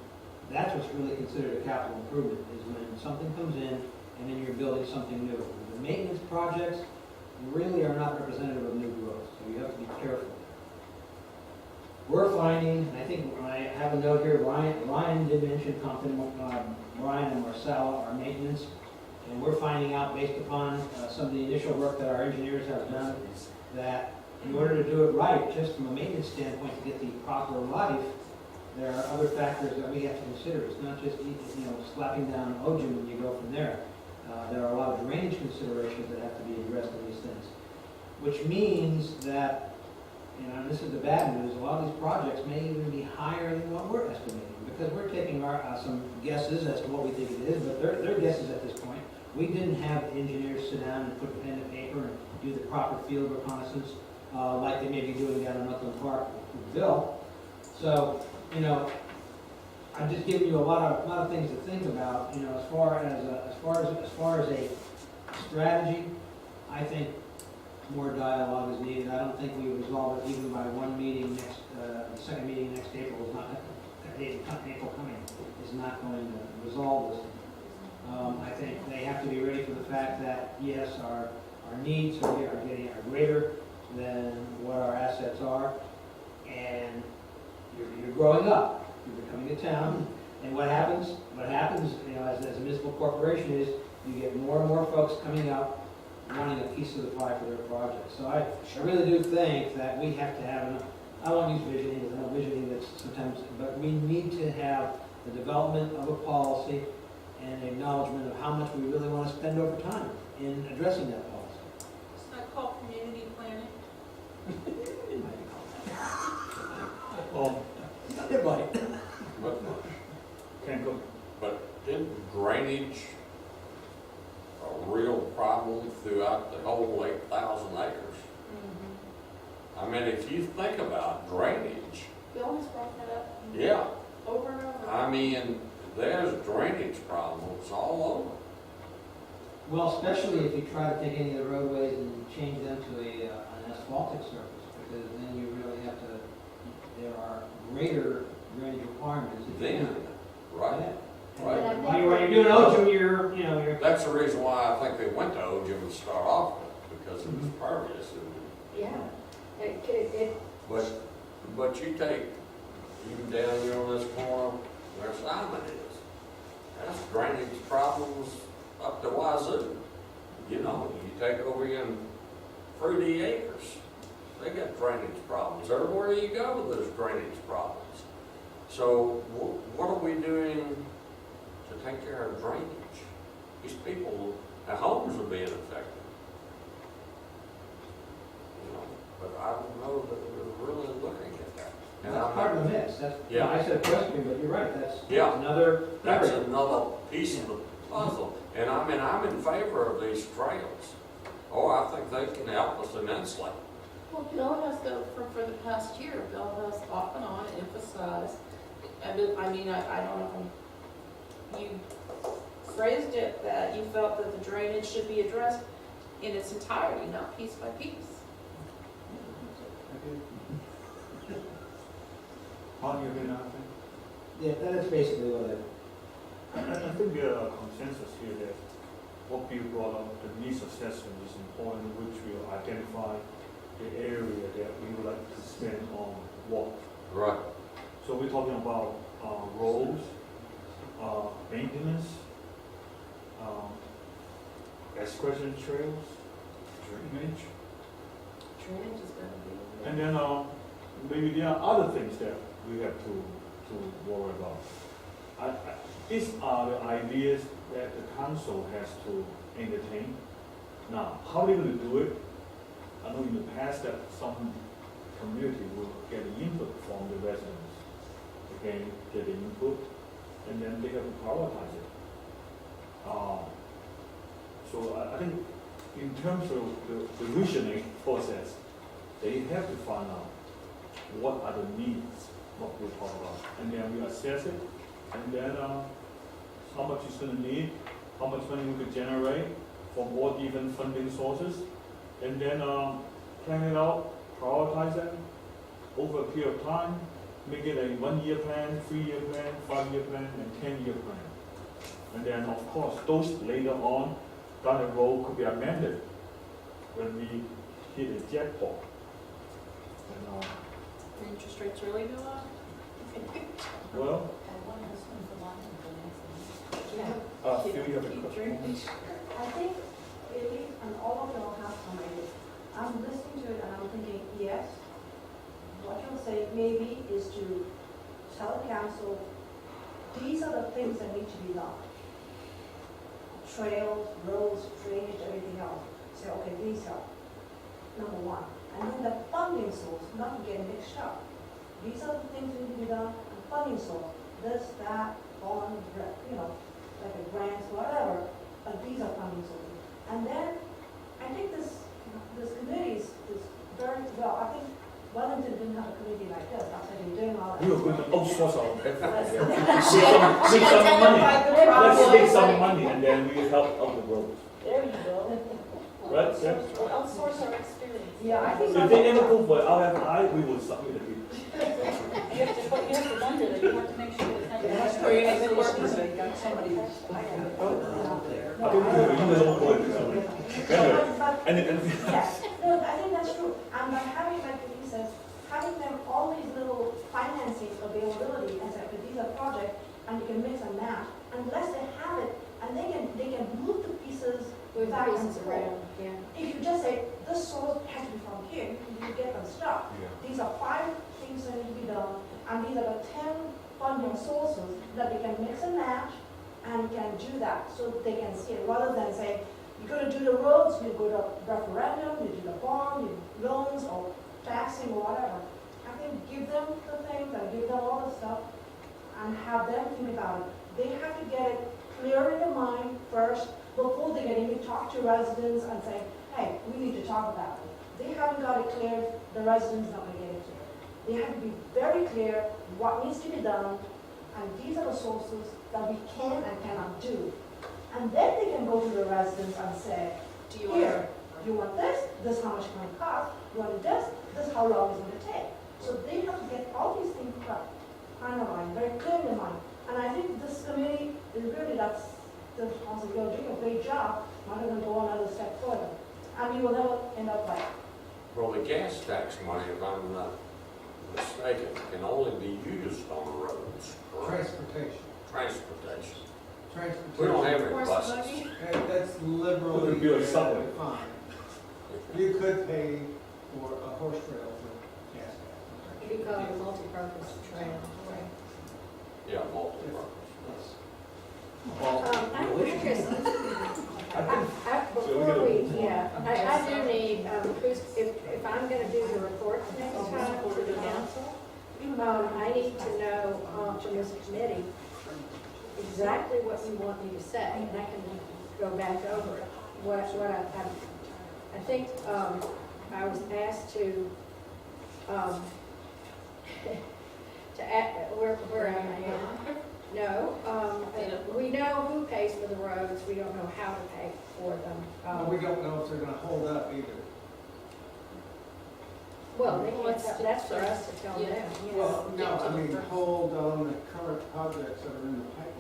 that's what's really considered a capital improvement, is when something comes in, and then you're building something new. The maintenance projects really are not representative of new growth, so you have to be careful. We're finding, and I think I have a note here, Ryan did mention Brian and Marcella, our maintenance, and we're finding out based upon some of the initial work that our engineers have done, that in order to do it right, just from a maintenance standpoint, to get the proper life, there are other factors that we have to consider. It's not just, you know, slapping down OGIM and you go from there. There are a lot of drainage considerations that have to be addressed in these things, which means that, you know, and this is the bad news, a lot of these projects may even be higher than what we're estimating, because we're taking our, some guesses as to what we think it is, but they're guesses at this point. We didn't have engineers sit down and put pen to paper and do the proper field reconnaissance, like they may be doing down in Upland Park with Bill. So, you know, I'm just giving you a lot of things to think about, you know, as far as a strategy. I think more dialogue is needed. I don't think we resolve it even by one meeting next, the second meeting next April is not, April coming, is not going to resolve this. I think they have to be ready for the fact that, yes, our needs are greater than what our assets are, and you're growing up, you're becoming a town, and what happens, you know, as a municipal corporation is, you get more and more folks coming up wanting a piece of the pie for their project. So I really do think that we have to have, I won't use visioning, because I know visioning that's sometimes, but we need to have the development of a policy and acknowledgement of how much we really want to spend over time in addressing that policy. It's not called community planning. It might. But, Can't go. but isn't drainage a real problem throughout the whole 8,000 acres? I mean, if you think about drainage, Bill has brought that up yeah, over and over. I mean, there's drainage problems all over. Well, especially if you try to take any of the roadways and change them to an asphaltic surface, because then you really have to, there are greater drainage requirements. if you Then, do. right? Yeah. Right. And when you're doing OJIM, you're. That's the reason why I think they went to OGIM to start off with, because it was pervious. Yeah. But you take, even down here on this corner, where Simon is, that's drainage problems up to wazoo. You know, you take over in Fruity Acres, they got drainage problems. Everywhere you go, there's drainage problems. So what are we doing to take care of drainage? These people, their homes are being affected. You know, but I don't know that we're really looking at that. And That's I'm part of not- the mix. That's, Yeah. I said question, but you're right, that's Yeah. another That's area. another piece of the puzzle. And I mean, I'm in favor of these trails. Oh, I think they can help us immensely. Well, Bill has, for the past year, Bill has off and on emphasized, I mean, I don't know, you phrased it that you felt that the drainage should be addressed in its entirety, not piece by piece. On your behalf, Yeah, that is basically what I think there are consensus here that what you brought up, the needs assessment is important, which will identify the area that we would like to spend on what. Right. So we're talking about roads, maintenance, excursion trails, drainage, Drainage is gonna be. and then maybe there are other things that we have to worry about. These are the ideas that the council has to entertain. Now, how they going to do it? I know in the past that some community will get input from the residents. Okay, get the input, and then they have to prioritize it. So I think in terms of the visioning process, they have to find out what are the needs, what we talk about, and then we assess it, and then how much it's going to need, how much money we could generate from all different funding sources, and then plan it out, prioritize them over a period of time, make it a 1-year plan, 3-year plan, 5-year plan, and 10-year plan. And then, of course, those later on down the road could be amended when we hit a jackpot. And, Interest rates really go up? well, Phil, you have a Keep question? drinking. I think it, and all of y'all have some ideas. I'm listening to it and I'm thinking, yes, what you'll say maybe is to tell the council, these are the things that need to be done. Trails, roads, drainage, everything else. Say, okay, these help. Number one. And then the funding source, not to get mixed up. These are the things that need to be done, and funding source, this, that, bond, like a grant, whatever, but these are funding sources. And then, I think this committee is very, well, I think Wellington didn't have a committee like this, after they're doing all that. We were going to outsource our efforts. She identified the Let's take problem. some money and then we help out the roads. There you go. Right, yeah? Outsource our experience. Yeah, I think. If they ever go for RFI, we will submit it. You have to wonder that, you have to make sure that. Yeah, Or you have to it's work because they got somebody out there. I think we will email for it. Anyway, But, and yes, no, I think that's true. And by having, like he says, having them all these little financing availability, and say, okay, these are projects, and you can mix and match, unless they have it, and they can move the pieces Move back and pieces forth. around, yeah. If you just say, this source has to be from here, you get them stuck. These are 5 things that need to be done, and these are the 10 funding sources that they can mix and match, and can do that, so they can see it, rather than say, you're gonna do the roads, you go to referendum, you do the bond, you do loans, or taxing, or whatever. I think give them the things, and give them all the stuff, and have them think about it. They have to get it clear in their mind first, before they can even talk to residents and say, hey, we need to talk about it. They haven't got it clear, the residents not gonna get it clear. They have to be very clear what needs to be done, and these are the sources that we can and cannot do. And then they can go to the residents and say, Do you want here, you want this is how much it's gonna cost, you want this is how long it's gonna take. So they have to get all these things finalized, very clear in their mind. And I think this committee is really, that's the responsibility, you're doing a great job, not going to go another step further. And you will never end up like, Well, the gas tax money, if I'm not mistaken, can only be used on the roads. correct? Transportation. Transportation. Transportation. We don't have any horse buses. buggy? That's liberally Would it be a subway? defined. You could pay for a horse trail for gas tax. We call it a multi-purpose trail. Yeah, multi-purpose. I'm interested, So we before gotta- we, yeah, I do need, if I'm gonna do the report next time to the council, I need to know, from this committee, exactly what you want me to say, and I can go back over it. I think, I was asked to where am I at? No, we know who pays for the roads, we don't know how to pay for them. But we don't know if they're gonna hold up either. Well, that's for us to tell them. Yeah. Well, no, Get to I them mean, first. hold on the current projects that are in the pipeline.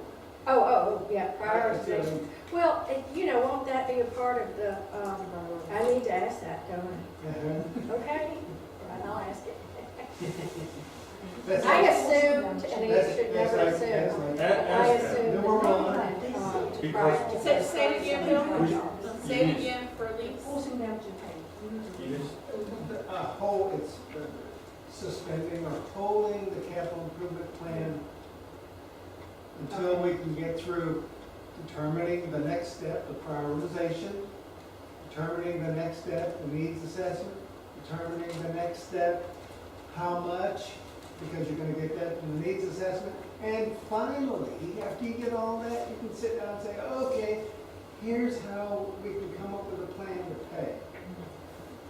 Oh, yeah, That's the other- prioritization. Well, won't that be a part of the, I need to ask that, don't I? Okay, right, I'll ask it. That's I like- assumed, and he should never that's assume. like- I assumed Number one. that, to Because- prioritize. Say it again, Bill. Say it again for Elise. forcing them to pay. Yes. It's suspending or holding the capital improvement plan until we can get through determining the next step, the prioritization, determining the next step, the needs assessment, determining the next step, how much, because you're gonna get that from the needs assessment. And finally, after you get all that, you can sit down and say, okay, here's how we can come up with a plan to pay.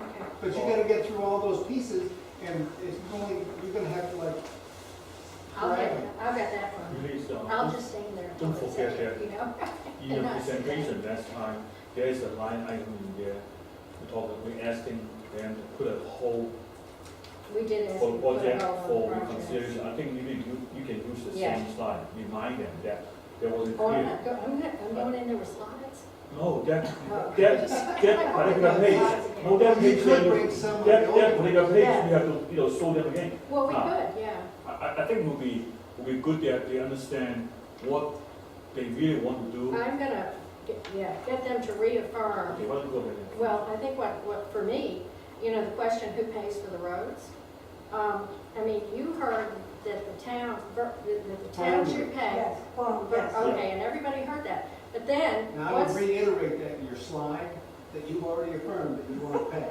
Okay. But you gotta get through all those pieces, and it's only, you're gonna have to like, I'll get that one. Please, I'll just stand there. don't forget that. You know? in your presentation last time, there is a line item in there, we asking them to put a whole We did ask for you to put a project hold on for the project. reconsideration. I think you can use the Yeah. same slide, remind them that there was a Oh, I'm clear. not, I'm going in there with slides? No, that Oh. particular page, no, that you page, could bring some of the that old particular page, Yeah. we have to, show them again. Well, we Ah. could, yeah. I think it would be good that they understand what they really want to do. I'm gonna, get them to reaffirm. Okay, why don't you go ahead? Well, I think what, for me, the question, who pays for the roads? I mean, you heard that the town, that the town should pay. Yes, yes. Okay, and everybody heard that. But then, Now, I would reiterate that in your slide, that you've already affirmed that you want to pay.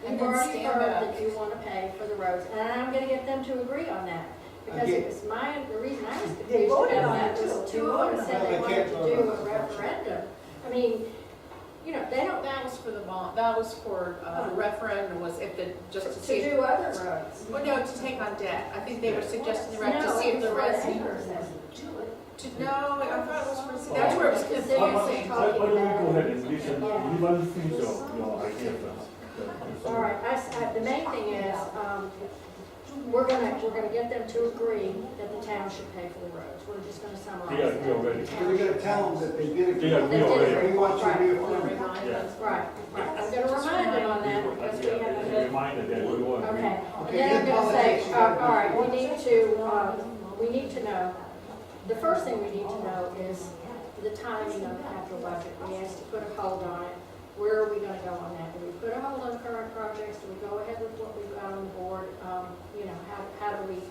you've already stand heard up. that you want to pay for the roads, and I'm gonna get them to agree on that. Because it was the reason I was They confused voted about on that it, was too. two of them said they They wanted can't to vote do on a it. referendum. I mean, they don't, That was for the bond, that was for, the referendum was if the, just to see. to do other roads. Well, no, to take on debt. I think they were suggesting, right, to No, see if it's the for rest. acre assessment. No, I thought it was for, that's where it was Because Why confusing. why don't we go ahead and listen, Yeah. you want to finish your idea first? All right, the main thing is, we're gonna get them to agree that the town should pay for the roads. We're just gonna summarize They that. agree already. The So town you're should gonna tell them that they did agree. They agree They did already. agree. We want you to Right. reaffirm it. Remind Yeah. us. Right, I'm gonna remind them on that because we Yeah, haven't. a reminder that we all agree. Okay, and Okay, then I'm in gonna say, politics, you gotta all right, be- we need to know, the first thing we need to know is the timing of the capital budget. We asked to put a hold on it. Where are we gonna go on that? Do we put a hold on current projects? Do we go ahead with what we've got on the board? How do we,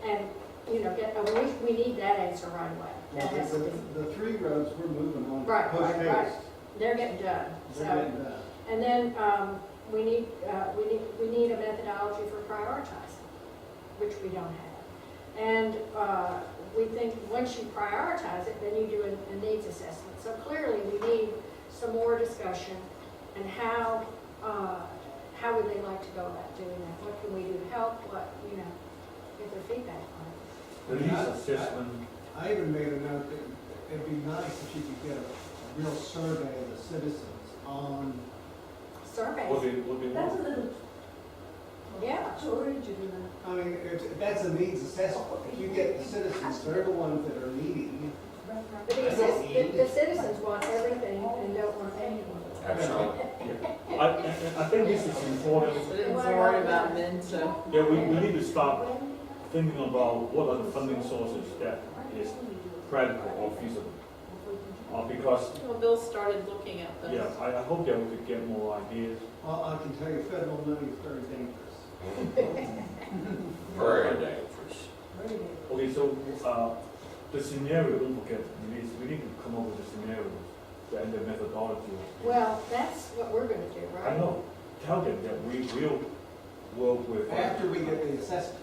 and, we need that answer right away. That has to be, The three roads we're moving on. Right, post right, right. haste. they're getting done, They're so. getting done. And then, we need a methodology for prioritizing, which we don't have. And, we think once you prioritize it, then you do a needs assessment. So clearly, we need some more discussion and how would they like to go about doing that? What can we do to help, get their feedback on it? The needs assessment, I even made a note that it'd be nice if you could get a real survey of the citizens on, Surveys, what they That's a want. little yeah. too early to do that. I mean, that's a needs assessment. If you get the citizens, they're the ones that are needing. But the citizens want everything and don't want anything. Absolutely. I think this is important, I didn't worry about men, so. that we need to start thinking about what are the funding sources that is practical or feasible. Because, Well, Bill started looking at this. yeah, I hope that we could get more ideas. Well, I can tell you, federal money is very dangerous. Very dangerous. Okay, so, the scenario, don't forget, we need to come up with the scenarios and the methodology. Well, that's what we're gonna do, right? I know, tell them that we will work with. After we get the assessment.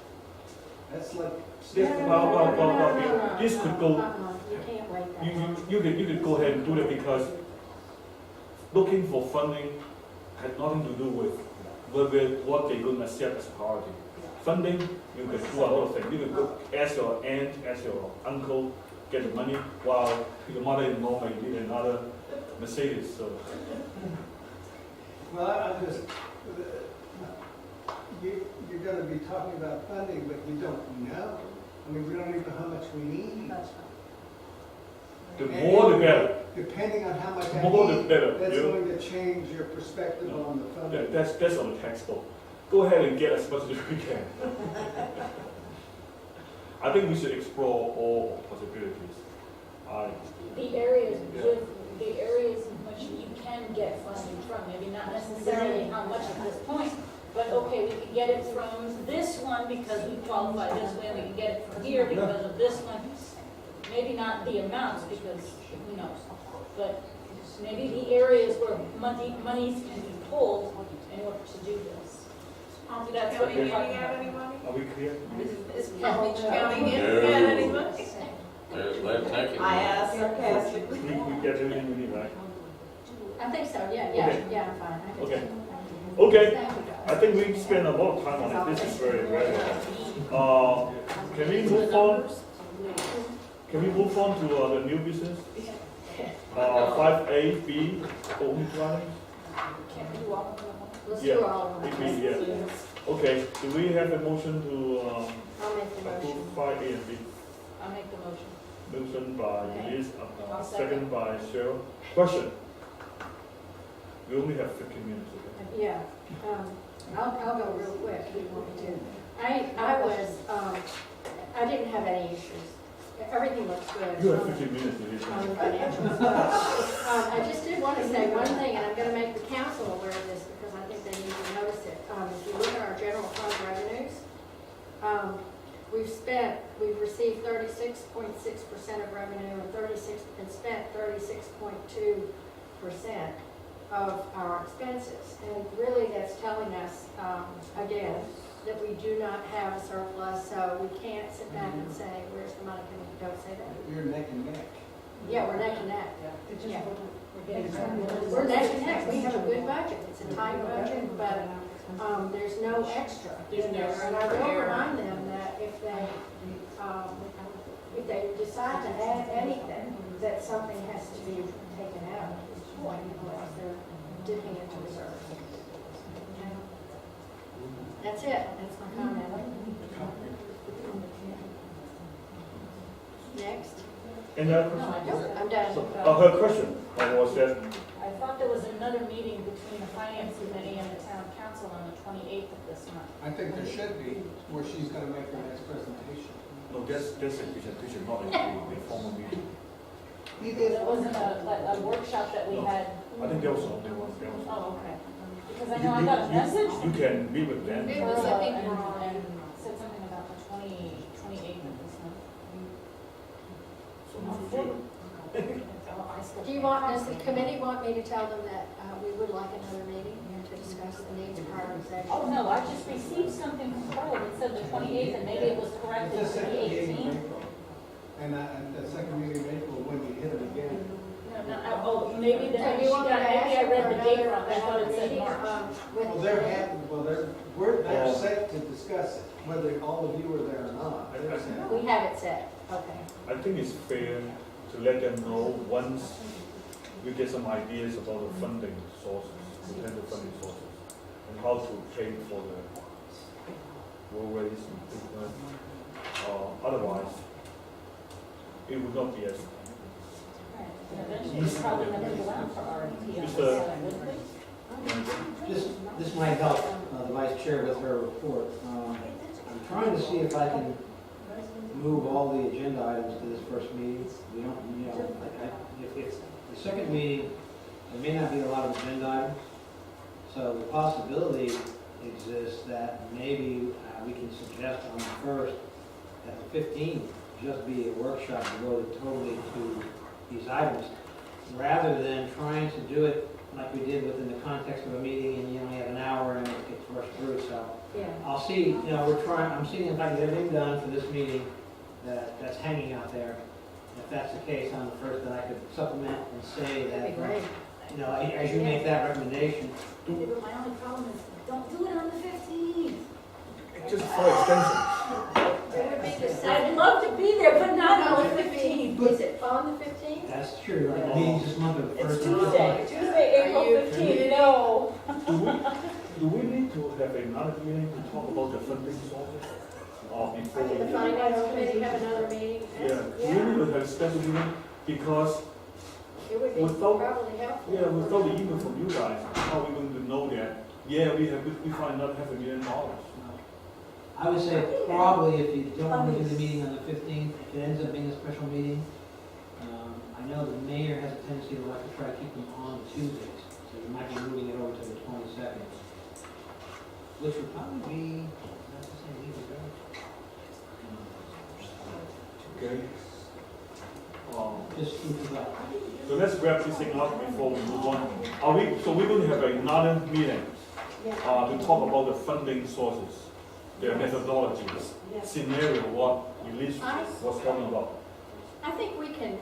That's like. This, this could go, You can't wait that long. you could go ahead and do that because looking for funding had nothing to do with what they're gonna accept as a priority. Funding, you can do a lot of things. You can go ask your aunt, ask your uncle, get the money, while your mother-in-law may need another Mercedes, so. Well, I'm just, you're gonna be talking about funding, but you don't know. I mean, we don't even know how much we need. That's The more the better. Depending on how much I The more the need, better, that's yeah. going to change your perspective on the funding. That's on the textbook. Go ahead and get as much as we can. I think we should explore all possibilities. The areas, the areas in which you can get funding from, maybe not necessarily how much at this point, but okay, we can get it from this one because we qualify this way, and we can get it from here because of this one. maybe not the amounts, because who knows, but maybe the areas where monies can be pulled in order to do this. That's what Okay. we're talking about. Are we clear? Is Palm Beach County in No. yet any money? They're taking. I asked sarcastically. We get everything we need, right? I think so, yeah, Okay. yeah, I'm fine. I can Okay. take it. Okay, Thank you, I think we spent a lot of time on it, this is very relevant. Can we move on? Can we move on to the new business? 5A, only dwellings? Let's Yeah, do all of them. 8B, yeah. Okay, do we have a motion to I'll make the approve motion. 5A and B? I'll make the motion. Motion by Denise, I'll second by Cheryl. Question? We only have 15 minutes, okay? Yeah, I'll go real quick if you want me to. I was, I didn't have any issues. Everything looks good. You have 15 minutes, Denise. On the financials. I just did want to say one thing, and I'm going to make the council aware of this because I think they need to notice it. If you look at our general fund revenues, we've received 36.6% of revenue and spent 36.2% of our expenses. And really that's telling us, again, that we do not have a surplus, so we can't sit back and say, where's the money coming? Don't say that. You're neck and neck. Yeah, we're neck and neck. Yeah. We're We're neck and neck. We have a good budget. It's a tight budget, but there's no extra in there. And I will remind them that if they decide to add anything, that something has to be taken out at this point, otherwise they're dipping into reserves. Okay? That's it. That's my comment. Next. And then, No, I don't. I'm done. her question was that, I thought there was another meeting between the finance committee and the town council on the 28th of this month. I think there should be, where she's gonna make her next presentation. no, that's a presentation, not a formal meeting. There wasn't a workshop that we had. I think there was something, Oh, okay. Because I know I got a message You from can meet with them. Carla was, I think, and said something about the 28th of this month. So not sure. Do you want, does the committee want me to tell them that we would like another meeting to discuss the needs of prioritization? Oh, no, I just received something from Carla that said the 28th, and maybe it was corrected Just to the second meeting in 18th. April. And the second meeting in April, when we hit it again. Oh, maybe So you want me to maybe I ask read for the date another- wrong, I thought it another said meeting, March. They're set to discuss it, whether all of you are there or not. They're set. We have it set, okay. I think it's fair to let them know once we get some ideas about the funding sources, potential funding sources, and how to pay for the roadways and improvement. Otherwise, it would not be as. And eventually, we're probably going to go out for RFP on Mr. this, wouldn't we? This might help the vice chair with her report. I'm trying to see if I can move all the agenda items to this first meeting. We don't, if it's the second meeting, there may not be a lot of agenda items. So the possibility exists that maybe we can suggest on the first, that the 15th just be a workshop devoted totally to these items, rather than trying to do it like we did within the context of a meeting and you only have an hour and it gets rushed through. So Yeah. I'll see, I'm seeing if I can get everything done for this meeting that's hanging out there. If that's the case on the first, then I could supplement and say that, That'd be great. as you make that recommendation, My only problem is, don't do it on the 15th. Just for extension. It would be the I'd second. love to be there, but not on the 15th. Is it on the 15th? that's true. The meeting's this month of the It's first. Tuesday, April Are you 15th, no. Do we need to have another meeting to talk about the funding sources? Or before we? The finance committee have another meeting? Yeah, we need to have a special meeting because, It would be Without- probably helpful. yeah, without the email from you guys, how are we going to know that, yeah, we find not have $1 million? I would say probably if you don't want to do the meeting on the 15th, if it ends up being a special meeting, I know the mayor has a tendency to like to try to keep them on Tuesdays, so you might be moving it over to the 22nd, which would probably be, not to say leave it Okay. just food for thought. So let's wrap this thing up before we move on. So we're going to have another meeting Yeah. to talk about the funding sources, their methodologies, scenario, what Elise was talking about. I think we can,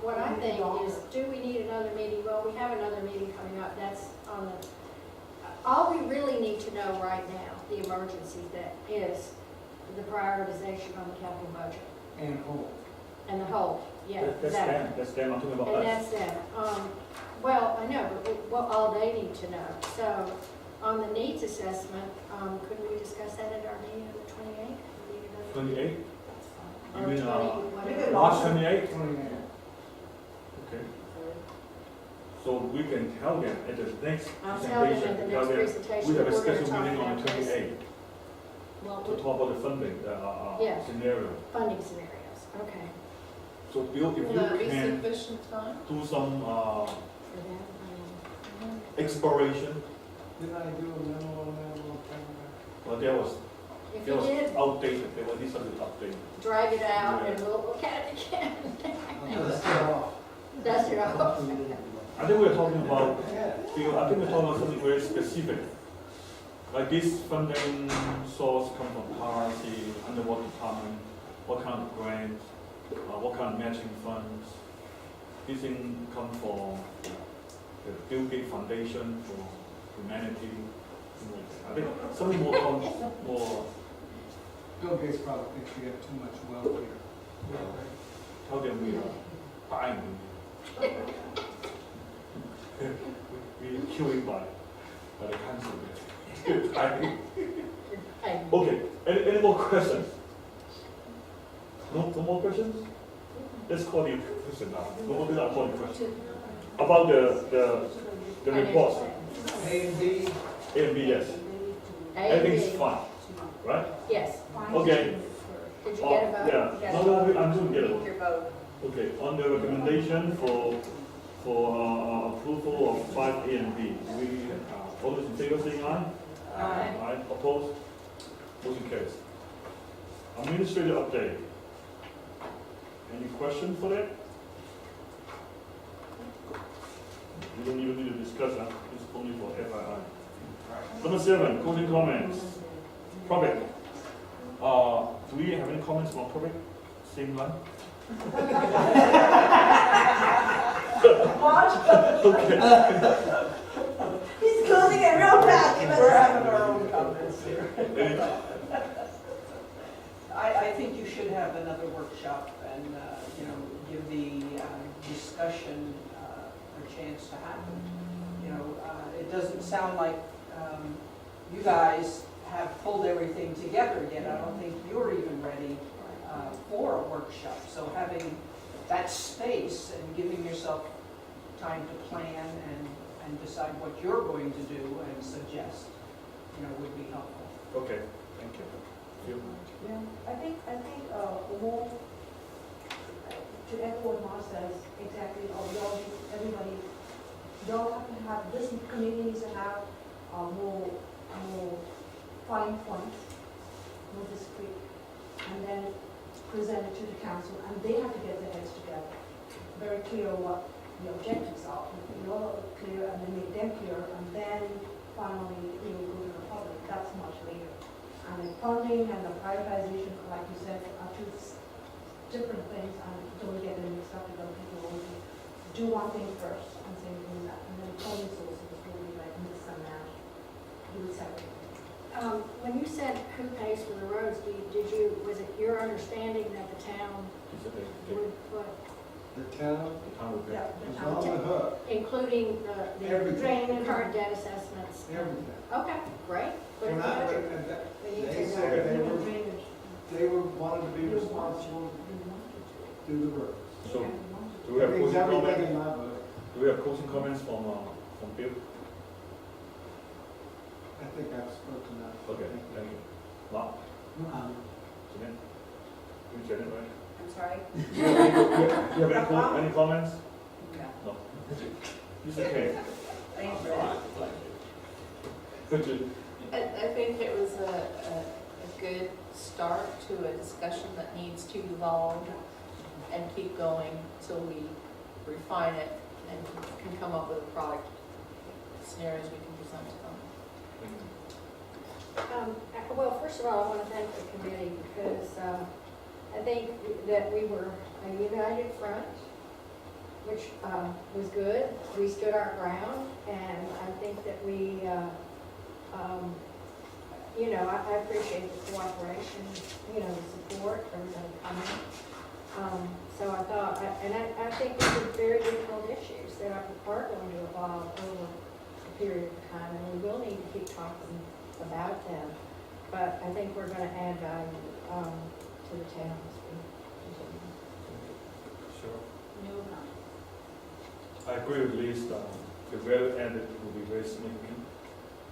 what I think is, do we need another meeting? Well, we have another meeting coming up, that's on the, all we really need to know right now, the emergency that is the prioritization on the capital budget And hold. and the whole, yeah. That's them, that's them, I'm talking about And us. that's them. Well, I know, but what all they need to know. So on the needs assessment, couldn't we discuss that at our meeting on the 28th? 28? Or You mean, 20, whatever. March 28? 28. Okay. So we can tell them at the next I'll tell them presentation, at the tell next them presentation. we have a we're gonna special talk meeting on about the this. 28th Well, to talk about the funding, Yeah. scenario. funding scenarios, okay. So Bill, if Will you that be can sufficient time? do some For that, exploration, Didn't I do a memo on that a long time ago? well, that was if you did, outdated, there was something updated. drag it out and we'll look at it again. I'll dust it off. Dust it off. I think we're talking about, Bill, I think we're talking about something very specific. Like this funding source come from policy, under what department, what kind of grants, what kind of matching funds. This thing come from the Bill Gates Foundation for Humanity. I think something more, Bill Gates probably thinks we have too much wealth here. tell them we are buying them. We're killing by the cancer. Hey, Okay, any more questions? No more questions? Let's call the question now. No more than call the question. About the reports, A and B, A and B, yes. A and Everything's B. fine, right? Yes. Okay. Did you get a vote? Yeah, You got a no, vote? I'm doing get a Take your vote. Okay, on the recommendation for approval of 5 A and B, we, all those in favor saying aye? Aye. Aye, opposed? Motion carries. Administrative update. Any question for that? We don't even need to discuss that, it's only for FII. Number 7, closing comments. Probate. Do we have any comments from probate? Same line? Okay. He's closing it real fast. We're having our own comments here. Any- I think you should have another workshop and, give the discussion a chance to happen. It doesn't sound like you guys have pulled everything together yet. I don't think you're even ready for a workshop. So having that space and giving yourself time to plan and decide what you're going to do and suggest, would be helpful. Okay, thank you. You? Yeah, I think, more, to echo what Mark says, exactly, everybody, y'all have to have, this committee needs to have, more fine points, more discreet, and then present it to the council, and they have to get their heads together. Very clear what the objectives are, you're clear, and then make them clear, and then finally, go to the public, that's much later. And the funding and the privatization, like you said, are two different things, and don't get them mixed up, because people will do one thing first and say do that, and then funding sources will be like mix and match, do it separately. When you said who pays for the roads, was it your understanding that the town would put, the town Yeah, the is town, on the hook, including the Everything. drain and current debt assessments? everything. Okay, great. Put it in When the I, budget. they need They to said they were- drainage. they wanted to be responsible to do the work. So, do we have Everything's closing everything comments? in my book. Do we have closing comments from Bill? I think I've spoken enough. Okay, thank you. Mark? Jeanette? You Jeanette, right? I'm sorry? You have any comments? No. No. It's okay. Thank you. Could you? I think it was a good start to a discussion that needs to evolve. and keep going till we refine it and can come up with a product scenarios we can present to them. Well, first of all, I want to thank the committee because I think that we were a united front, which was good. We stood our ground, and I think that we, you know, I appreciate the cooperation, you know, the support, everybody coming. So I thought, I think these are very difficult issues that are going to evolve over a period of time, and we will need to keep talking about them. But I think we're going to add value to the town as we continue. Sure. No comment. I agree with Liz, the value added will be very significant.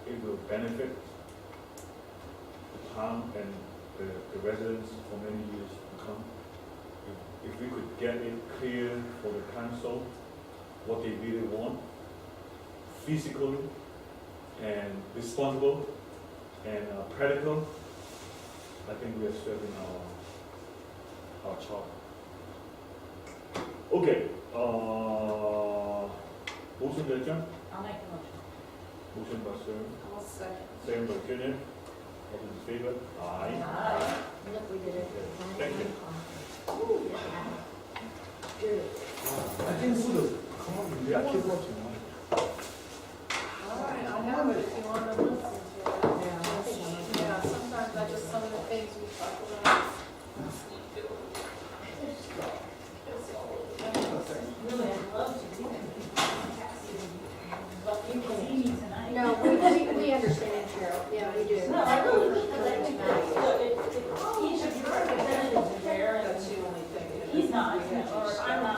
It will benefit the town and the residents for many years to come. If we could get it clear for the council what they really want, physically and responsible and practical, I think we are serving our charter. Okay, motion to adjourn? I'll make the motion. Motion by Sharon, I'll second. second by Junior. All those in favor? Aye. Look, we did it. Thank you. Ooh, yeah. Good. I think we will come up with the keep watching. All right, I have it if you want to listen to it. Yeah, sometimes I just, some of the things we talk about. Really, I'd love to do that. But you can see me tonight. No, we understand, Cheryl. Yeah, we do. No, I really, because I think each of your representatives are there, and That's the only thing. he's not, or I'm not.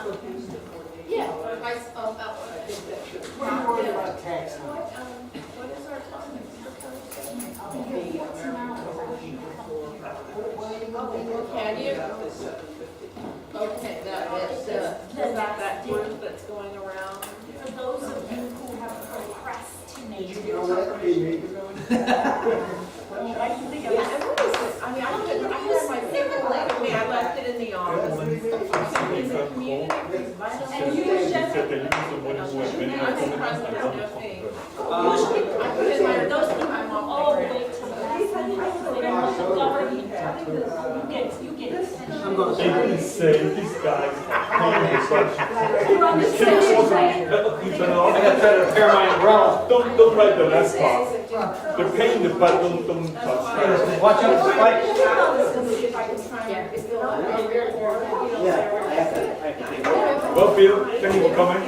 Yeah, but if I spelled out what I think that should. What is our time? Can you? Okay, that is, that group that's going around. For those of you who have procrastinated. Why do you think Yeah, and what is it? I mean, I had my paper with me, I left it in the office. Is it community? And you He just. said that you need somebody who has been I think in President Jeffy. Usually, I put in my, those people I'm off all the the grid. way to the last minute. They don't want to govern. You get I'm gonna They didn't say these guys are paying the question. You're on the stage, right? You turn it off. I gotta try to repair my umbrella. Don't write the last part. They're paying the butt, don't touch. Watch out for spikes. If I can try Yeah. and fill out a report, you know, Yeah, I have to. Well, Bill, thank you for coming.